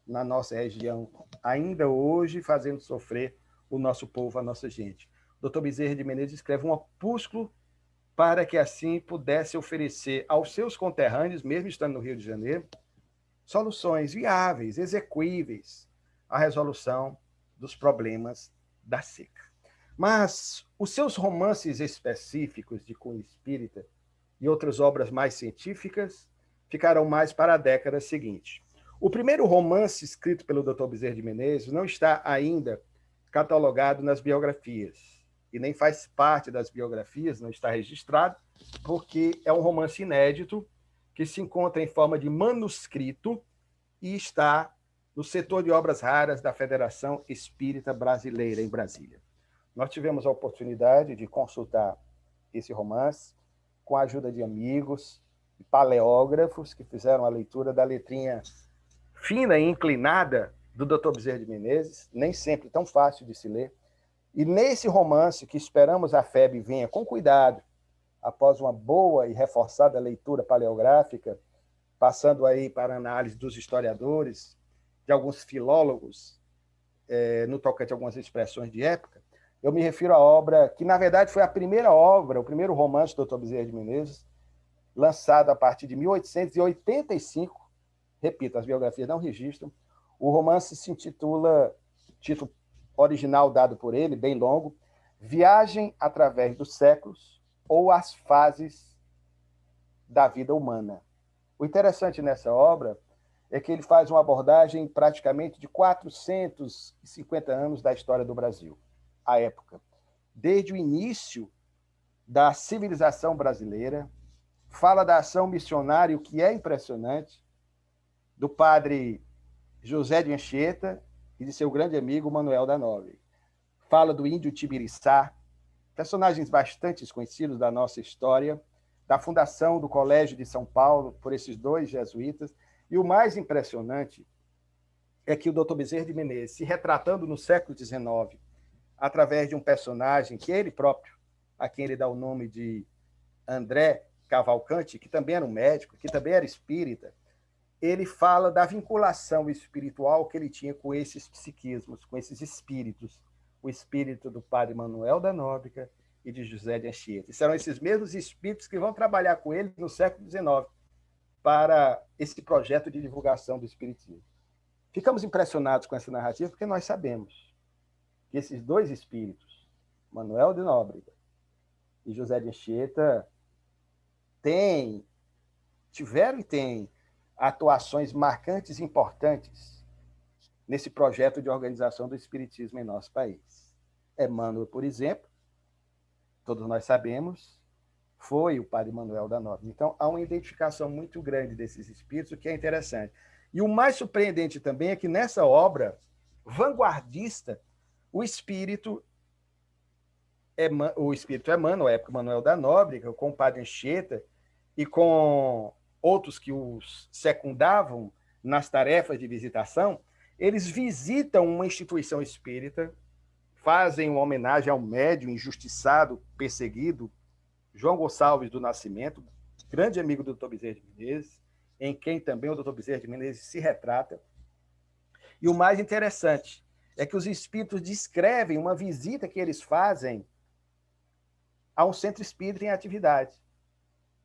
na nossa região, ainda hoje fazendo sofrer o nosso povo, a nossa gente. O Dr. Bezerra de Menezes escreve um opúsculo para que assim pudesse oferecer aos seus conterrâneos, mesmo estando no Rio de Janeiro, soluções viáveis, execuíveis à resolução dos problemas da seca. Mas os seus romances específicos de cunho espírita e outras obras mais científicas ficaram mais para a década seguinte. O primeiro romance escrito pelo Dr. Bezerra de Menezes não está ainda catalogado nas biografias e nem faz parte das biografias, não está registrado, porque é um romance inédito que se encontra em forma de manuscrito e está no setor de obras raras da Federação Espírita Brasileira, em Brasília. Nós tivemos a oportunidade de consultar esse romance com a ajuda de amigos e paleógrafos que fizeram a leitura da letrinha fina e inclinada do Dr. Bezerra de Menezes, nem sempre tão fácil de se ler. E nesse romance, que esperamos a FEB venha com cuidado, após uma boa e reforçada leitura paleográfica, passando aí para a análise dos historiadores, de alguns filólogos, no tocante a algumas expressões de época, eu me refiro à obra que, na verdade, foi a primeira obra, o primeiro romance do Dr. Bezerra de Menezes, lançado a partir de 1885, repito, as biografias não registram, o romance se intitula, título original dado por ele, bem longo, Viagem através dos séculos ou as fases da vida humana. O interessante nessa obra é que ele faz uma abordagem praticamente de 450 anos da história do Brasil, à época. Desde o início da civilização brasileira, fala da ação missionária, o que é impressionante, do padre José de Anchieta e de seu grande amigo Manuel da Nóbrega. Fala do índio Tibiriçá, personagens bastante conhecidos da nossa história, da fundação do Colégio de São Paulo por esses dois jesuítas. E o mais impressionante é que o Dr. Bezerra de Menezes, se retratando no século XIX, através de um personagem que ele próprio, a quem ele dá o nome de André Cavalcante, que também era um médico, que também era espírita, ele fala da vinculação espiritual que ele tinha com esses psiquismos, com esses espíritos. O espírito do padre Manuel da Nóbrega e de José de Anchieta. E serão esses mesmos espíritos que vão trabalhar com ele no século XIX para esse projeto de divulgação do espiritismo. Ficamos impressionados com essa narrativa porque nós sabemos que esses dois espíritos, Manuel de Nóbrega e José de Anchieta, tiveram e têm atuações marcantes e importantes nesse projeto de organização do espiritismo em nosso país. Emmanuel, por exemplo, todos nós sabemos, foi o padre Manuel da Nóbrega. Então, há uma identificação muito grande desses espíritos, o que é interessante. E o mais surpreendente também é que nessa obra vanguardista, o espírito Emmanuel, época Manuel da Nóbrega, com o padre Anchieta e com outros que os secundavam nas tarefas de visitação, eles visitam uma instituição espírita, fazem uma homenagem ao médium injustiçado, perseguido, João Gonçalves do Nascimento, grande amigo do Dr. Bezerra de Menezes, em quem também o Dr. Bezerra de Menezes se retrata. E o mais interessante é que os espíritos descrevem uma visita que eles fazem a um centro espírita em atividade.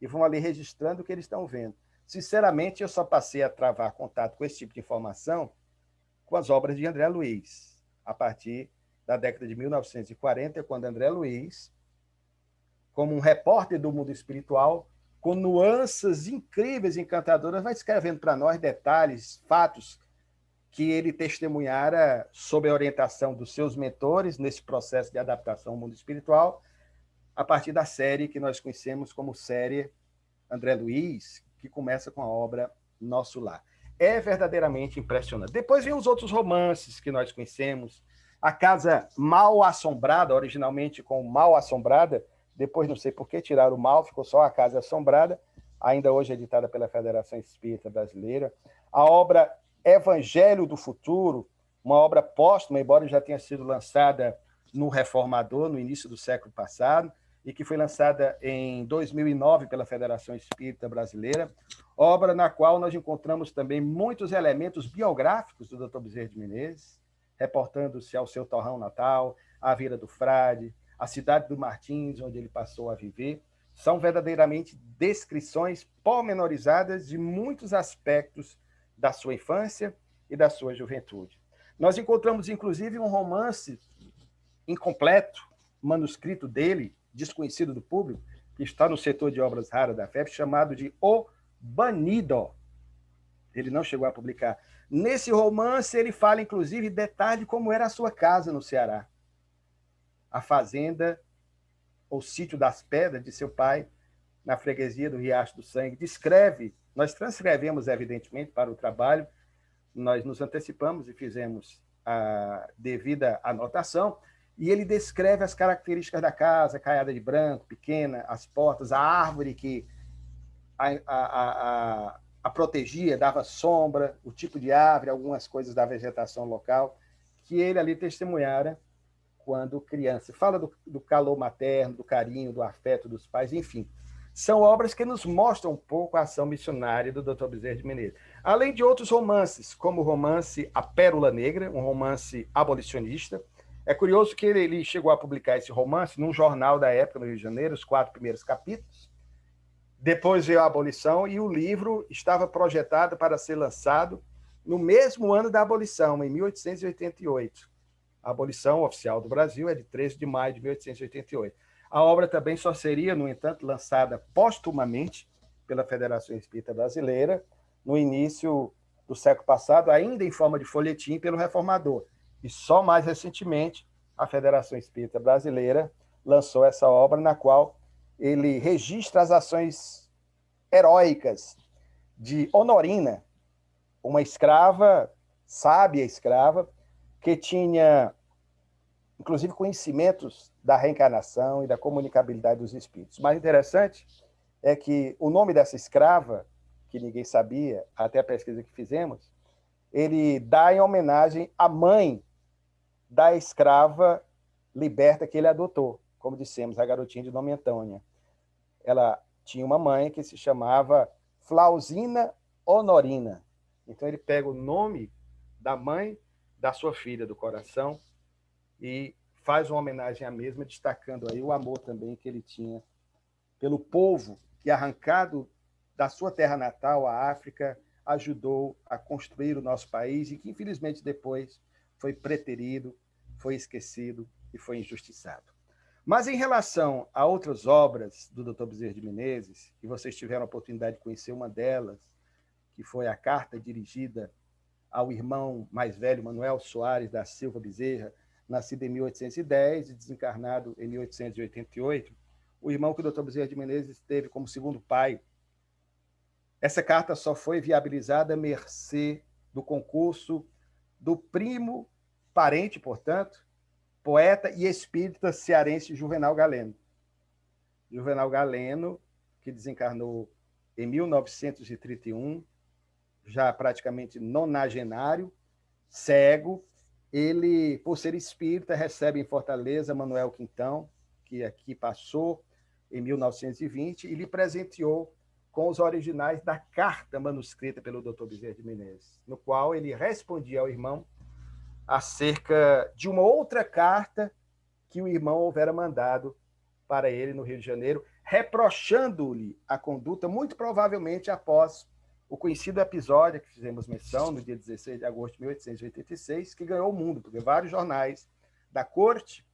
E vão ali registrando o que eles estão vendo. Sinceramente, eu só passei a travar contato com esse tipo de informação com as obras de André Luiz, a partir da década de 1940, quando André Luiz, como um repórter do mundo espiritual, com nuances incríveis e encantadoras, vai escrevendo para nós detalhes, fatos que ele testemunhara sob a orientação dos seus mentores nesse processo de adaptação ao mundo espiritual, a partir da série que nós conhecemos como série André Luiz, que começa com a obra Nosso Lar. É verdadeiramente impressionante. Depois vem os outros romances que nós conhecemos, A Casa Mal Assombrada, originalmente com Mal Assombrada, depois não sei por que tiraram o mal, ficou só A Casa Assombrada, ainda hoje editada pela Federação Espírita Brasileira. A obra Evangelho do Futuro, uma obra póstuma, embora já tenha sido lançada no Reformador, no início do século passado, e que foi lançada em 2009 pela Federação Espírita Brasileira, obra na qual nós encontramos também muitos elementos biográficos do Dr. Bezerra de Menezes, reportando-se ao seu torrão natal, à Vila do Frade, a cidade do Martins, onde ele passou a viver. São verdadeiramente descrições pormenorizadas de muitos aspectos da sua infância e da sua juventude. Nós encontramos, inclusive, um romance incompleto, manuscrito dele, desconhecido do público, que está no setor de obras raras da FEP, chamado de O Banido. Ele não chegou a publicar. Nesse romance, ele fala, inclusive, detalhe como era a sua casa no Ceará. A fazenda, ou sítio das pedras de seu pai, na freguesia do Riacho do Sangue. Descreve, nós transcrevemos, evidentemente, para o trabalho, nós nos antecipamos e fizemos a devida anotação, e ele descreve as características da casa, caiada de branco, pequena, as portas, a árvore que a protegia, dava sombra, o tipo de árvore, algumas coisas da vegetação local, que ele ali testemunhara quando criança. Fala do calor materno, do carinho, do afeto dos pais, enfim. São obras que nos mostram um pouco a ação missionária do Dr. Bezerra de Menezes. Além de outros romances, como o romance A Pérola Negra, um romance abolicionista. É curioso que ele chegou a publicar esse romance num jornal da época, no Rio de Janeiro, os 4 primeiros capítulos. Depois veio a abolição e o livro estava projetado para ser lançado no mesmo ano da abolição, em 1888. A abolição oficial do Brasil é de 13 de maio de 1888. A obra também só seria, no entanto, lançada póstumamente pela Federação Espírita Brasileira no início do século passado, ainda em forma de folhetim pelo Reformador. E só mais recentemente a Federação Espírita Brasileira lançou essa obra, na qual ele registra as ações heróicas de Honorina, uma escrava, sábia escrava, que tinha, inclusive, conhecimentos da reencarnação e da comunicabilidade dos espíritos. O mais interessante é que o nome dessa escrava, que ninguém sabia, até a pesquisa que fizemos, ele dá em homenagem à mãe da escrava liberta que ele adotou, como dissemos, a garotinha de nome Antônia. Ela tinha uma mãe que se chamava Flausina Honorina. Então ele pega o nome da mãe da sua filha do coração e faz uma homenagem à mesma, destacando aí o amor também que ele tinha pelo povo que, arrancado da sua terra natal, a África, ajudou a construir o nosso país e que, infelizmente, depois foi preterido, foi esquecido e foi injustiçado. Mas em relação a outras obras do Dr. Bezerra de Menezes, e vocês tiveram a oportunidade de conhecer uma delas, que foi a carta dirigida ao irmão mais velho, Manuel Soares da Silva Bezerra, nascido em 1810 e desencarnado em 1888, o irmão que o Dr. Bezerra de Menezes teve como segundo pai. Essa carta só foi viabilizada à mercê do concurso do primo parente, portanto, poeta e espírita cearense Juvenal Galeno. Juvenal Galeno, que desencarnou em 1931, já praticamente nonagenário, cego. Ele, por ser espírita, recebe em Fortaleza Manuel Quintão, que aqui passou em 1920, e lhe presenteou com os originais da carta manuscrita pelo Dr. Bezerra de Menezes, no qual ele respondia ao irmão acerca de uma outra carta que o irmão houvera mandado para ele no Rio de Janeiro, reprochando-lhe a conduta, muito provavelmente após o conhecido episódio que fizemos menção, no dia 16 de agosto de 1886, que ganhou o mundo, porque vários jornais da corte,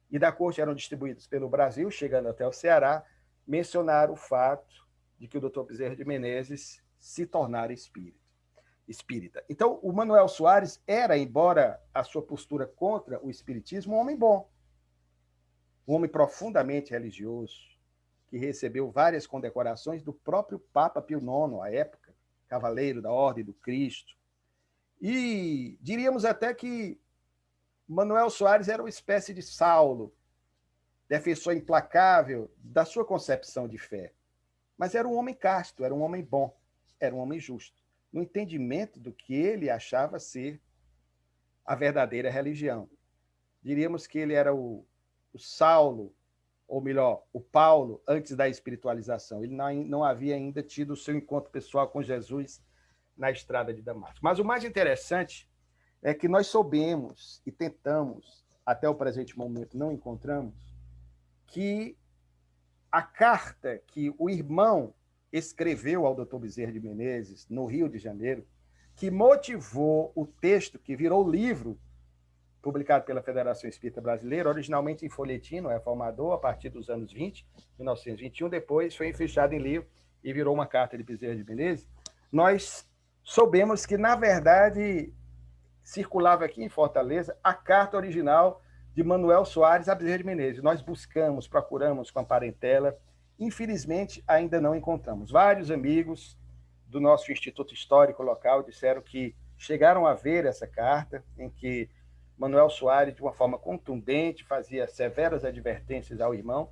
e da corte eram distribuídos pelo Brasil, chegando até o Ceará, mencionaram o fato de que o Dr. Bezerra de Menezes se tornara espírita. Então, o Manuel Soares era, embora a sua postura contra o espiritismo, um homem bom, um homem profundamente religioso, que recebeu várias condecorações do próprio Papa Pio IX, à época, cavaleiro da Ordem do Cristo. E diríamos até que Manuel Soares era uma espécie de Saulo, defensor implacável da sua concepção de fé. Mas era um homem casto, era um homem bom, era um homem justo, no entendimento do que ele achava ser a verdadeira religião. Diríamos que ele era o Saulo, ou melhor, o Paulo, antes da espiritualização. Ele não havia ainda tido o seu encontro pessoal com Jesus na estrada de Damasco. Mas o mais interessante é que nós soubemos e tentamos, até o presente momento não encontramos, que a carta que o irmão escreveu ao Dr. Bezerra de Menezes, no Rio de Janeiro, que motivou o texto que virou livro, publicado pela Federação Espírita Brasileira, originalmente em folhetim, no Reformador, a partir dos anos 20, 1921, depois foi fechado em livro e virou uma carta de Bezerra de Menezes. Nós soubemos que, na verdade, circulava aqui em Fortaleza a carta original de Manuel Soares a Bezerra de Menezes. Nós buscamos, procuramos com a parentela, infelizmente ainda não encontramos. Vários amigos do nosso Instituto Histórico local disseram que chegaram a ver essa carta, em que Manuel Soares, de uma forma contundente, fazia severas advertências ao irmão,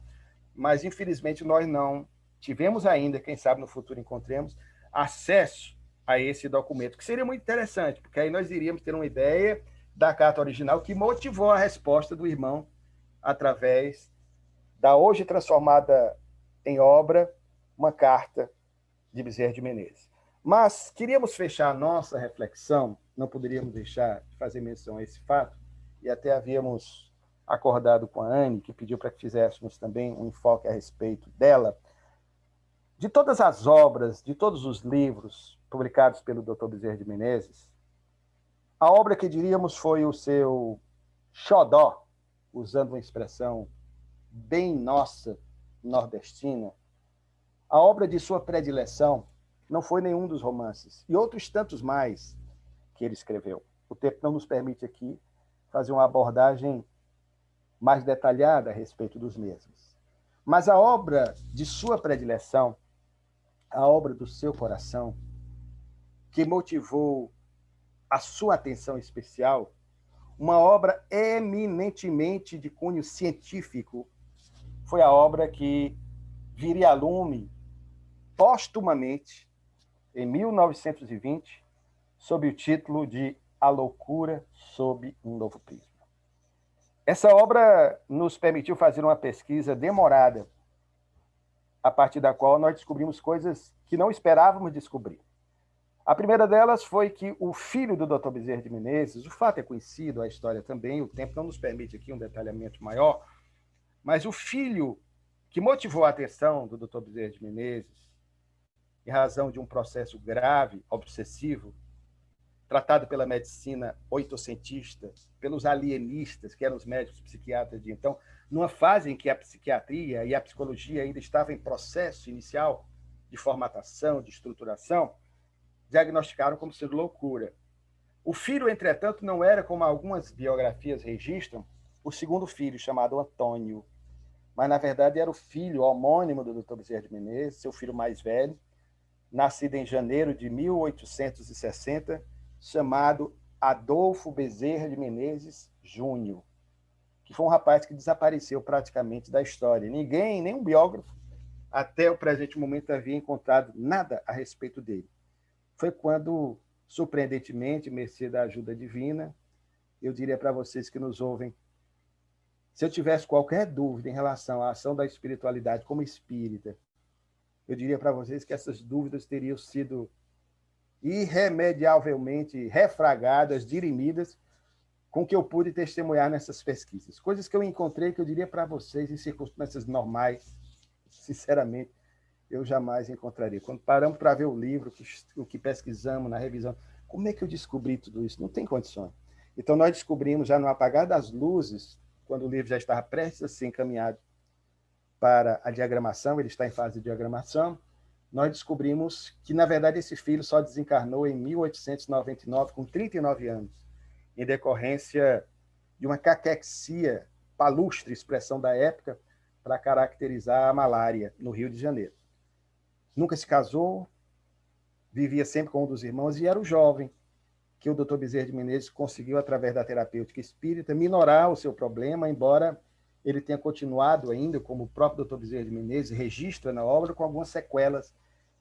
mas infelizmente nós não tivemos ainda, quem sabe no futuro encontremos, acesso a esse documento, que seria muito interessante, porque aí nós iríamos ter uma ideia da carta original que motivou a resposta do irmão através da hoje transformada em obra, uma carta de Bezerra de Menezes. Mas queríamos fechar a nossa reflexão, não poderíamos deixar de fazer menção a esse fato, e até havíamos acordado com a Anne, que pediu para que fizéssemos também um enfoque a respeito dela. De todas as obras, de todos os livros publicados pelo Dr. Bezerra de Menezes, a obra que diríamos foi o seu xodó, usando uma expressão bem nossa, nordestina, a obra de sua predileção não foi nenhum dos romances, e outros tantos mais que ele escreveu. O tempo não nos permite aqui fazer uma abordagem mais detalhada a respeito dos mesmos. Mas a obra de sua predileção, a obra do seu coração, que motivou a sua atenção especial, uma obra eminentemente de cunho científico, foi a obra que viria a lume póstumamente, em 1920, sob o título de A Loucura sob um Novo Prisma. Essa obra nos permitiu fazer uma pesquisa demorada a partir da qual nós descobrimos coisas que não esperávamos descobrir. A primeira delas foi que o filho do Dr. Bezerra de Menezes, o fato é conhecido, a história também, o tempo não nos permite aqui um detalhamento maior, mas o filho que motivou a atenção do Dr. Bezerra de Menezes, em razão de um processo grave, obsessivo, tratado pela medicina oitocentista, pelos alienistas, que eram os médicos psiquiatras de então, numa fase em que a psiquiatria e a psicologia ainda estavam em processo inicial de formatação, de estruturação, diagnosticaram como sendo loucura. O filho, entretanto, não era, como algumas biografias registram, o segundo filho, chamado Antônio, mas, na verdade, era o filho homônimo do Dr. Bezerra de Menezes, seu filho mais velho, nascido em janeiro de 1860, chamado Adolfo Bezerra de Menezes Júnior, que foi um rapaz que desapareceu praticamente da história. Ninguém, nenhum biógrafo, até o presente momento, havia encontrado nada a respeito dele. Foi quando, surpreendentemente, mercê da ajuda divina, eu diria para vocês que nos ouvem, se eu tivesse qualquer dúvida em relação à ação da espiritualidade como espírita, eu diria para vocês que essas dúvidas teriam sido irremediavelmente refragadas, dirimidas, com o que eu pude testemunhar nessas pesquisas. Coisas que eu encontrei que eu diria para vocês em circunstâncias normais, sinceramente, eu jamais encontraria. Quando paramos para ver o livro, o que pesquisamos na revisão, como é que eu descobri tudo isso? Não tem condições. Então, nós descobrimos, já no apagar das luzes, quando o livro já estava prestes a ser encaminhado para a diagramação, ele está em fase de diagramação, nós descobrimos que, na verdade, esse filho só desencarnou em 1899, com 39 anos, em decorrência de uma caquexia, palustre, expressão da época, para caracterizar a malária no Rio de Janeiro. Nunca se casou, vivia sempre com um dos irmãos e era o jovem que o Dr. Bezerra de Menezes conseguiu, através da terapêutica espírita, minorar o seu problema, embora ele tenha continuado ainda, como o próprio Dr. Bezerra de Menezes registra na obra, com algumas sequelas,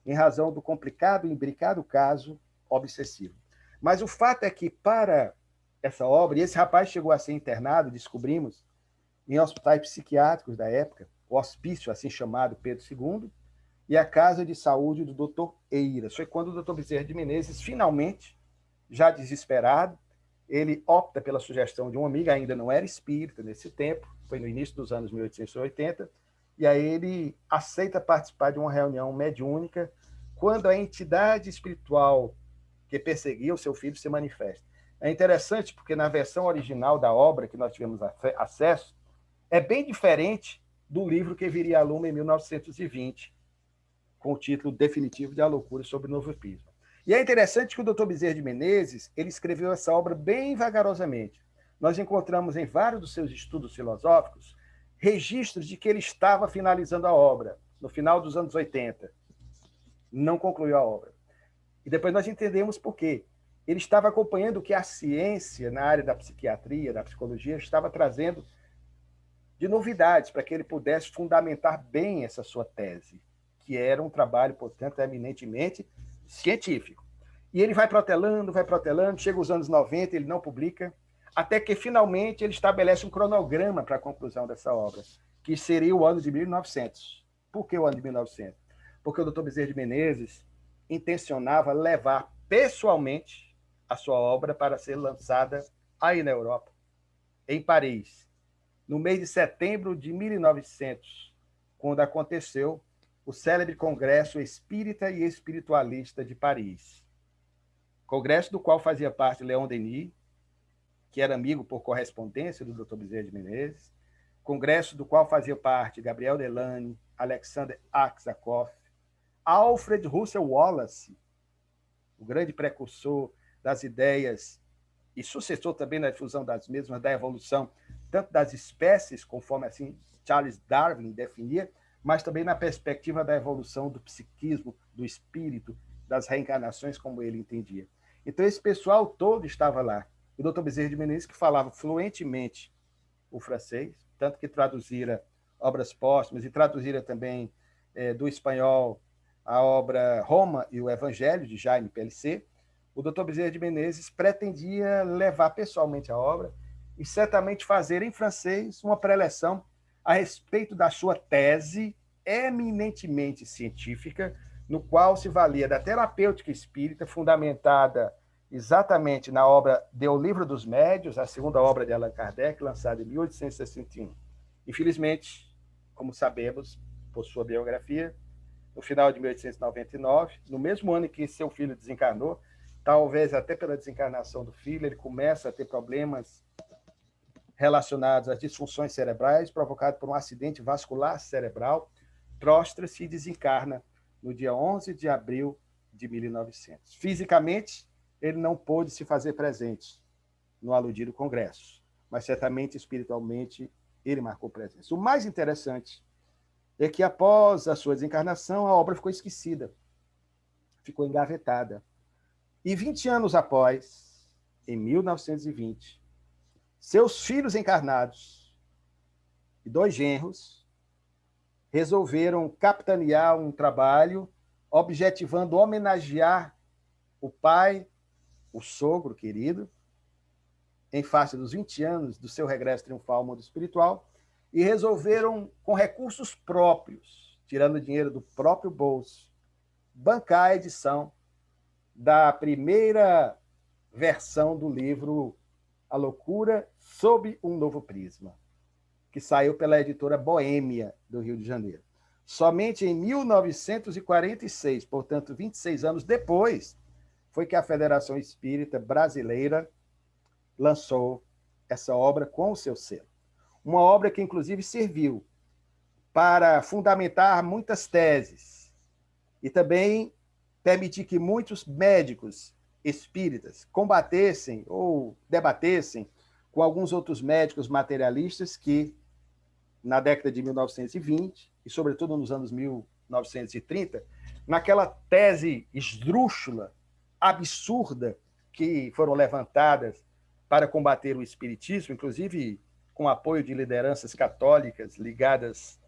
em razão do complicado e imbricado caso obsessivo. Mas o fato é que, para essa obra, e esse rapaz chegou a ser internado, descobrimos, em hospitais psiquiátricos da época, o hospício, assim chamado, Pedro II, e a casa de saúde do Dr. Eiras. Foi quando o Dr. Bezerra de Menezes, finalmente, já desesperado, ele opta pela sugestão de uma amiga, ainda não era espírita nesse tempo, foi no início dos anos 1880, e aí ele aceita participar de uma reunião mediúnica quando a entidade espiritual que perseguia o seu filho se manifesta. É interessante porque na versão original da obra que nós tivemos acesso, é bem diferente do livro que viria a lume em 1920, com o título definitivo de A Loucura sobre o Novo Pismo. E é interessante que o Dr. Bezerra de Menezes ele escreveu essa obra bem vagarosamente. Nós encontramos em vários dos seus estudos filosóficos registros de que ele estava finalizando a obra, no final dos anos 80. Não concluiu a obra. E depois nós entendemos por quê. Ele estava acompanhando o que a ciência, na área da psiquiatria, da psicologia, estava trazendo de novidades para que ele pudesse fundamentar bem essa sua tese, que era um trabalho, portanto, eminentemente científico. E ele vai protelando, chega os anos 90, ele não publica, até que, finalmente, ele estabelece um cronograma para a conclusão dessa obra, que seria o ano de 1900. Por que o ano de 1900? Porque o Dr. Bezerra de Menezes intencionava levar pessoalmente a sua obra para ser lançada aí na Europa, em Paris, no mês de setembro de 1900, quando aconteceu o célebre Congresso Espírita e Espiritualista de Paris. Congresso do qual fazia parte Leon Denis, que era amigo por correspondência do Dr. Bezerra de Menezes, congresso do qual fazia parte Gabriel Delany, Alexander Aksakov, Alfred Russel Wallace, o grande precursor das ideias e sucessor também na difusão das mesmas, da evolução, tanto das espécies, conforme assim Charles Darwin definia, mas também na perspectiva da evolução do psiquismo, do espírito, das reencarnações, como ele entendia. Então, esse pessoal todo estava lá. O Dr. Bezerra de Menezes, que falava fluentemente o francês, tanto que traduzira obras póstumas e traduzira também do espanhol a obra Roma e o Evangelho, de Jaime Pellicer, o Dr. Bezerra de Menezes pretendia levar pessoalmente a obra e certamente fazer em francês uma preleção a respeito da sua tese eminentemente científica, no qual se valia da terapêutica espírita, fundamentada exatamente na obra de O Livro dos Médiuns, a segunda obra de Allan Kardec, lançada em 1861. Infelizmente, como sabemos, por sua biografia, no final de 1899, no mesmo ano em que seu filho desencarnou, talvez até pela desencarnação do filho, ele começa a ter problemas relacionados às disfunções cerebrais, provocado por um acidente vascular cerebral, prostra-se e desencarna no dia 11 de abril de 1900. Fisicamente, ele não pôde se fazer presente no aludido congresso, mas certamente espiritualmente ele marcou presença. O mais interessante é que após a sua desencarnação, a obra ficou esquecida, ficou engavetada. E 20 anos após, em 1920, seus filhos encarnados e 2 genros resolveram capitanear um trabalho objetivando homenagear o pai, o sogro querido, em face dos 20 anos do seu regresso triunfal ao mundo espiritual, e resolveram, com recursos próprios, tirando dinheiro do próprio bolso, bancar a edição da primeira versão do livro A Loucura sob um Novo Prisma, que saiu pela editora Boêmia, do Rio de Janeiro. Somente em 1946, portanto, 26 anos depois, foi que a Federação Espírita Brasileira lançou essa obra com o seu selo. Uma obra que, inclusive, serviu para fundamentar muitas teses e também permitir que muitos médicos espíritas combatessem ou debatessem com alguns outros médicos materialistas que, na década de 1920 e, sobretudo, nos anos 1930, naquela tese esdrúxula, absurda, que foram levantadas para combater o espiritismo, inclusive com apoio de lideranças católicas ligadas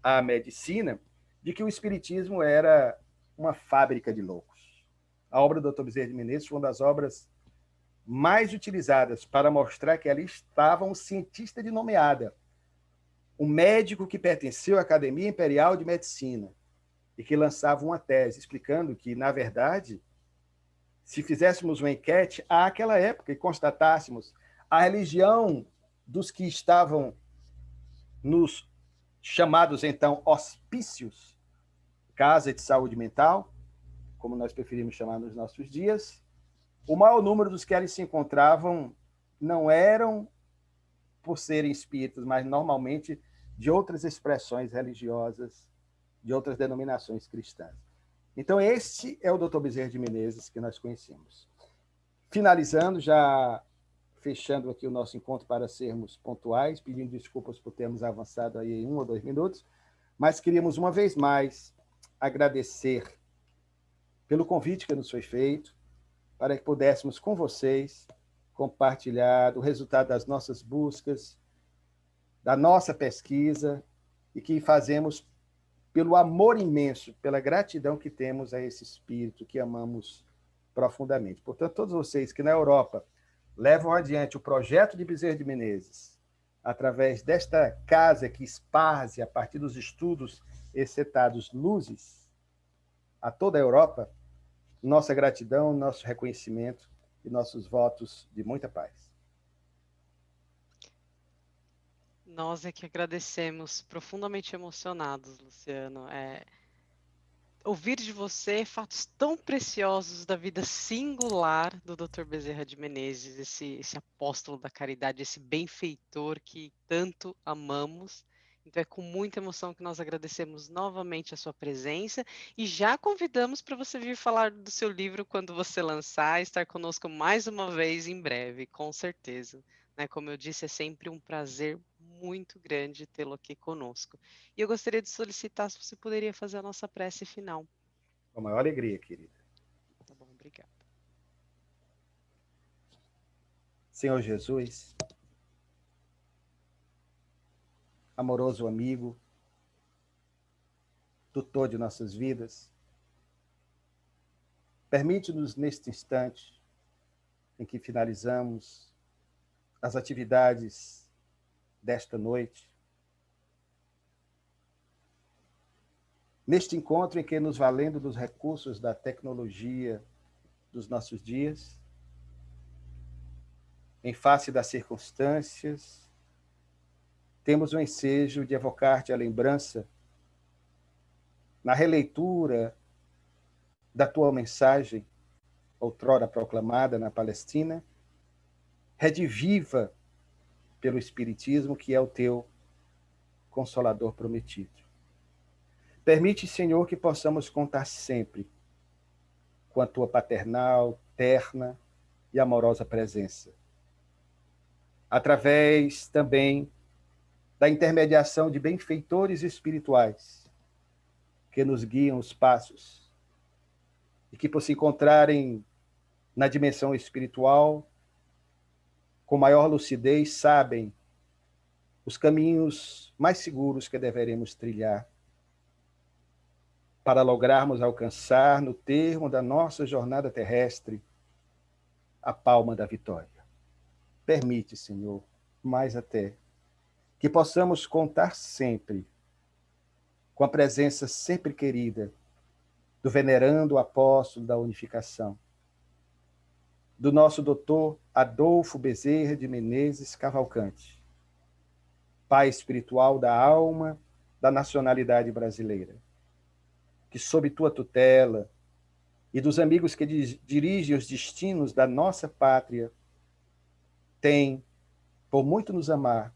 à medicina, de que o espiritismo era uma fábrica de loucos. A obra do Dr. Bezerra de Menezes foi uma das obras mais utilizadas para mostrar que ali estava um cientista de nomeada, um médico que pertenceu à Academia Imperial de Medicina e que lançava uma tese explicando que, na verdade, se fizéssemos uma enquete àquela época e constatássemos a religião dos que estavam nos chamados, então, hospícios, casa de saúde mental, como nós preferimos chamar nos nossos dias, o maior número dos que ali se encontravam não eram por serem espíritas, mas normalmente de outras expressões religiosas, de outras denominações cristãs. Então, este é o Dr. Bezerra de Menezes que nós conhecemos. Finalizando, já fechando aqui o nosso encontro para sermos pontuais, pedindo desculpas por termos avançado aí em 1 ou 2 minutos, mas queríamos uma vez mais agradecer pelo convite que nos foi feito, para que pudéssemos com vocês compartilhar o resultado das nossas buscas, da nossa pesquisa, e que fazemos pelo amor imenso, pela gratidão que temos a esse espírito que amamos profundamente. Portanto, todos vocês que na Europa levam adiante o projeto de Bezerra de Menezes, através desta casa que esparze, a partir dos estudos excetados, luzes a toda a Europa, nossa gratidão, nosso reconhecimento e nossos votos de muita paz. Nós é que agradecemos, profundamente emocionados, Luciano. Ouvir de você fatos tão preciosos da vida singular do Dr. Bezerra de Menezes, esse apóstolo da caridade, esse benfeitor que tanto amamos. Então é com muita emoção que nós agradecemos novamente a sua presença e já convidamos para você vir falar do seu livro quando você lançar, estar conosco mais uma vez em breve, com certeza. Né? Como eu disse, é sempre um prazer muito grande tê-lo aqui conosco. E eu gostaria de solicitar se você poderia fazer a nossa prece final. Com a maior alegria, querida. Tá bom, obrigada. Senhor Jesus, amoroso amigo, tutor de nossas vidas, permite-nos neste instante em que finalizamos as atividades desta noite, neste encontro em que, nos valendo dos recursos da tecnologia dos nossos dias, em face das circunstâncias, temos o ensejo de evocar-te a lembrança, na releitura da tua mensagem, outrora proclamada na Palestina, rediviva pelo Espiritismo, que é o teu Consolador prometido. Permite, Senhor, que possamos contar sempre com a tua paternal, terna e amorosa presença, através também da intermediação de benfeitores espirituais que nos guiam os passos e que, por se encontrarem na dimensão espiritual, com maior lucidez, sabem os caminhos mais seguros que deveremos trilhar para lograrmos alcançar, no termo da nossa jornada terrestre, a palma da vitória. Permite, Senhor, mais até, que possamos contar sempre com a presença sempre querida do venerando apóstolo da unificação, do nosso doutor Adolfo Bezerra de Menezes Cavalcante, pai espiritual da alma da nacionalidade brasileira, que sob tua tutela e dos amigos que dirigem os destinos da nossa pátria, tem, por muito nos amar,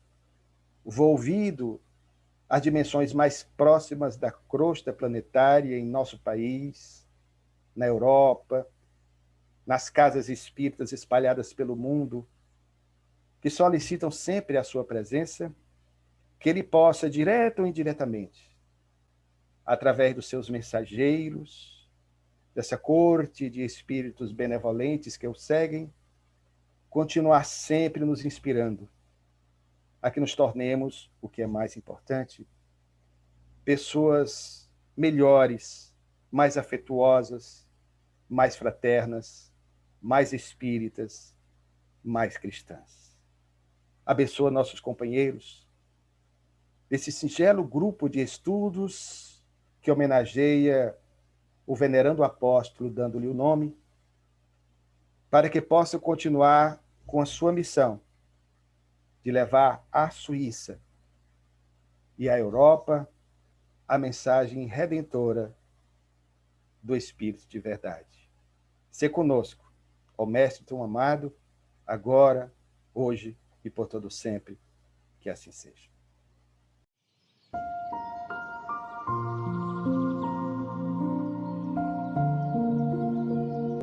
volvido às dimensões mais próximas da crosta planetária em nosso país, na Europa, nas casas espíritas espalhadas pelo mundo, que solicitam sempre a sua presença, que ele possa, direto ou indiretamente, através dos seus mensageiros, dessa corte de espíritos benevolentes que o seguem, continuar sempre nos inspirando a que nos tornemos, o que é mais importante, pessoas melhores, mais afetuosas, mais fraternas, mais espíritas, mais cristãs. Abençoa nossos companheiros desse singelo grupo de estudos que homenageia o venerando apóstolo, dando-lhe o nome, para que possa continuar com a sua missão de levar à Suíça e à Europa a mensagem redentora do Espírito de verdade. Se conosco, ó Mestre tão amado, agora, hoje e por todo sempre, que assim seja.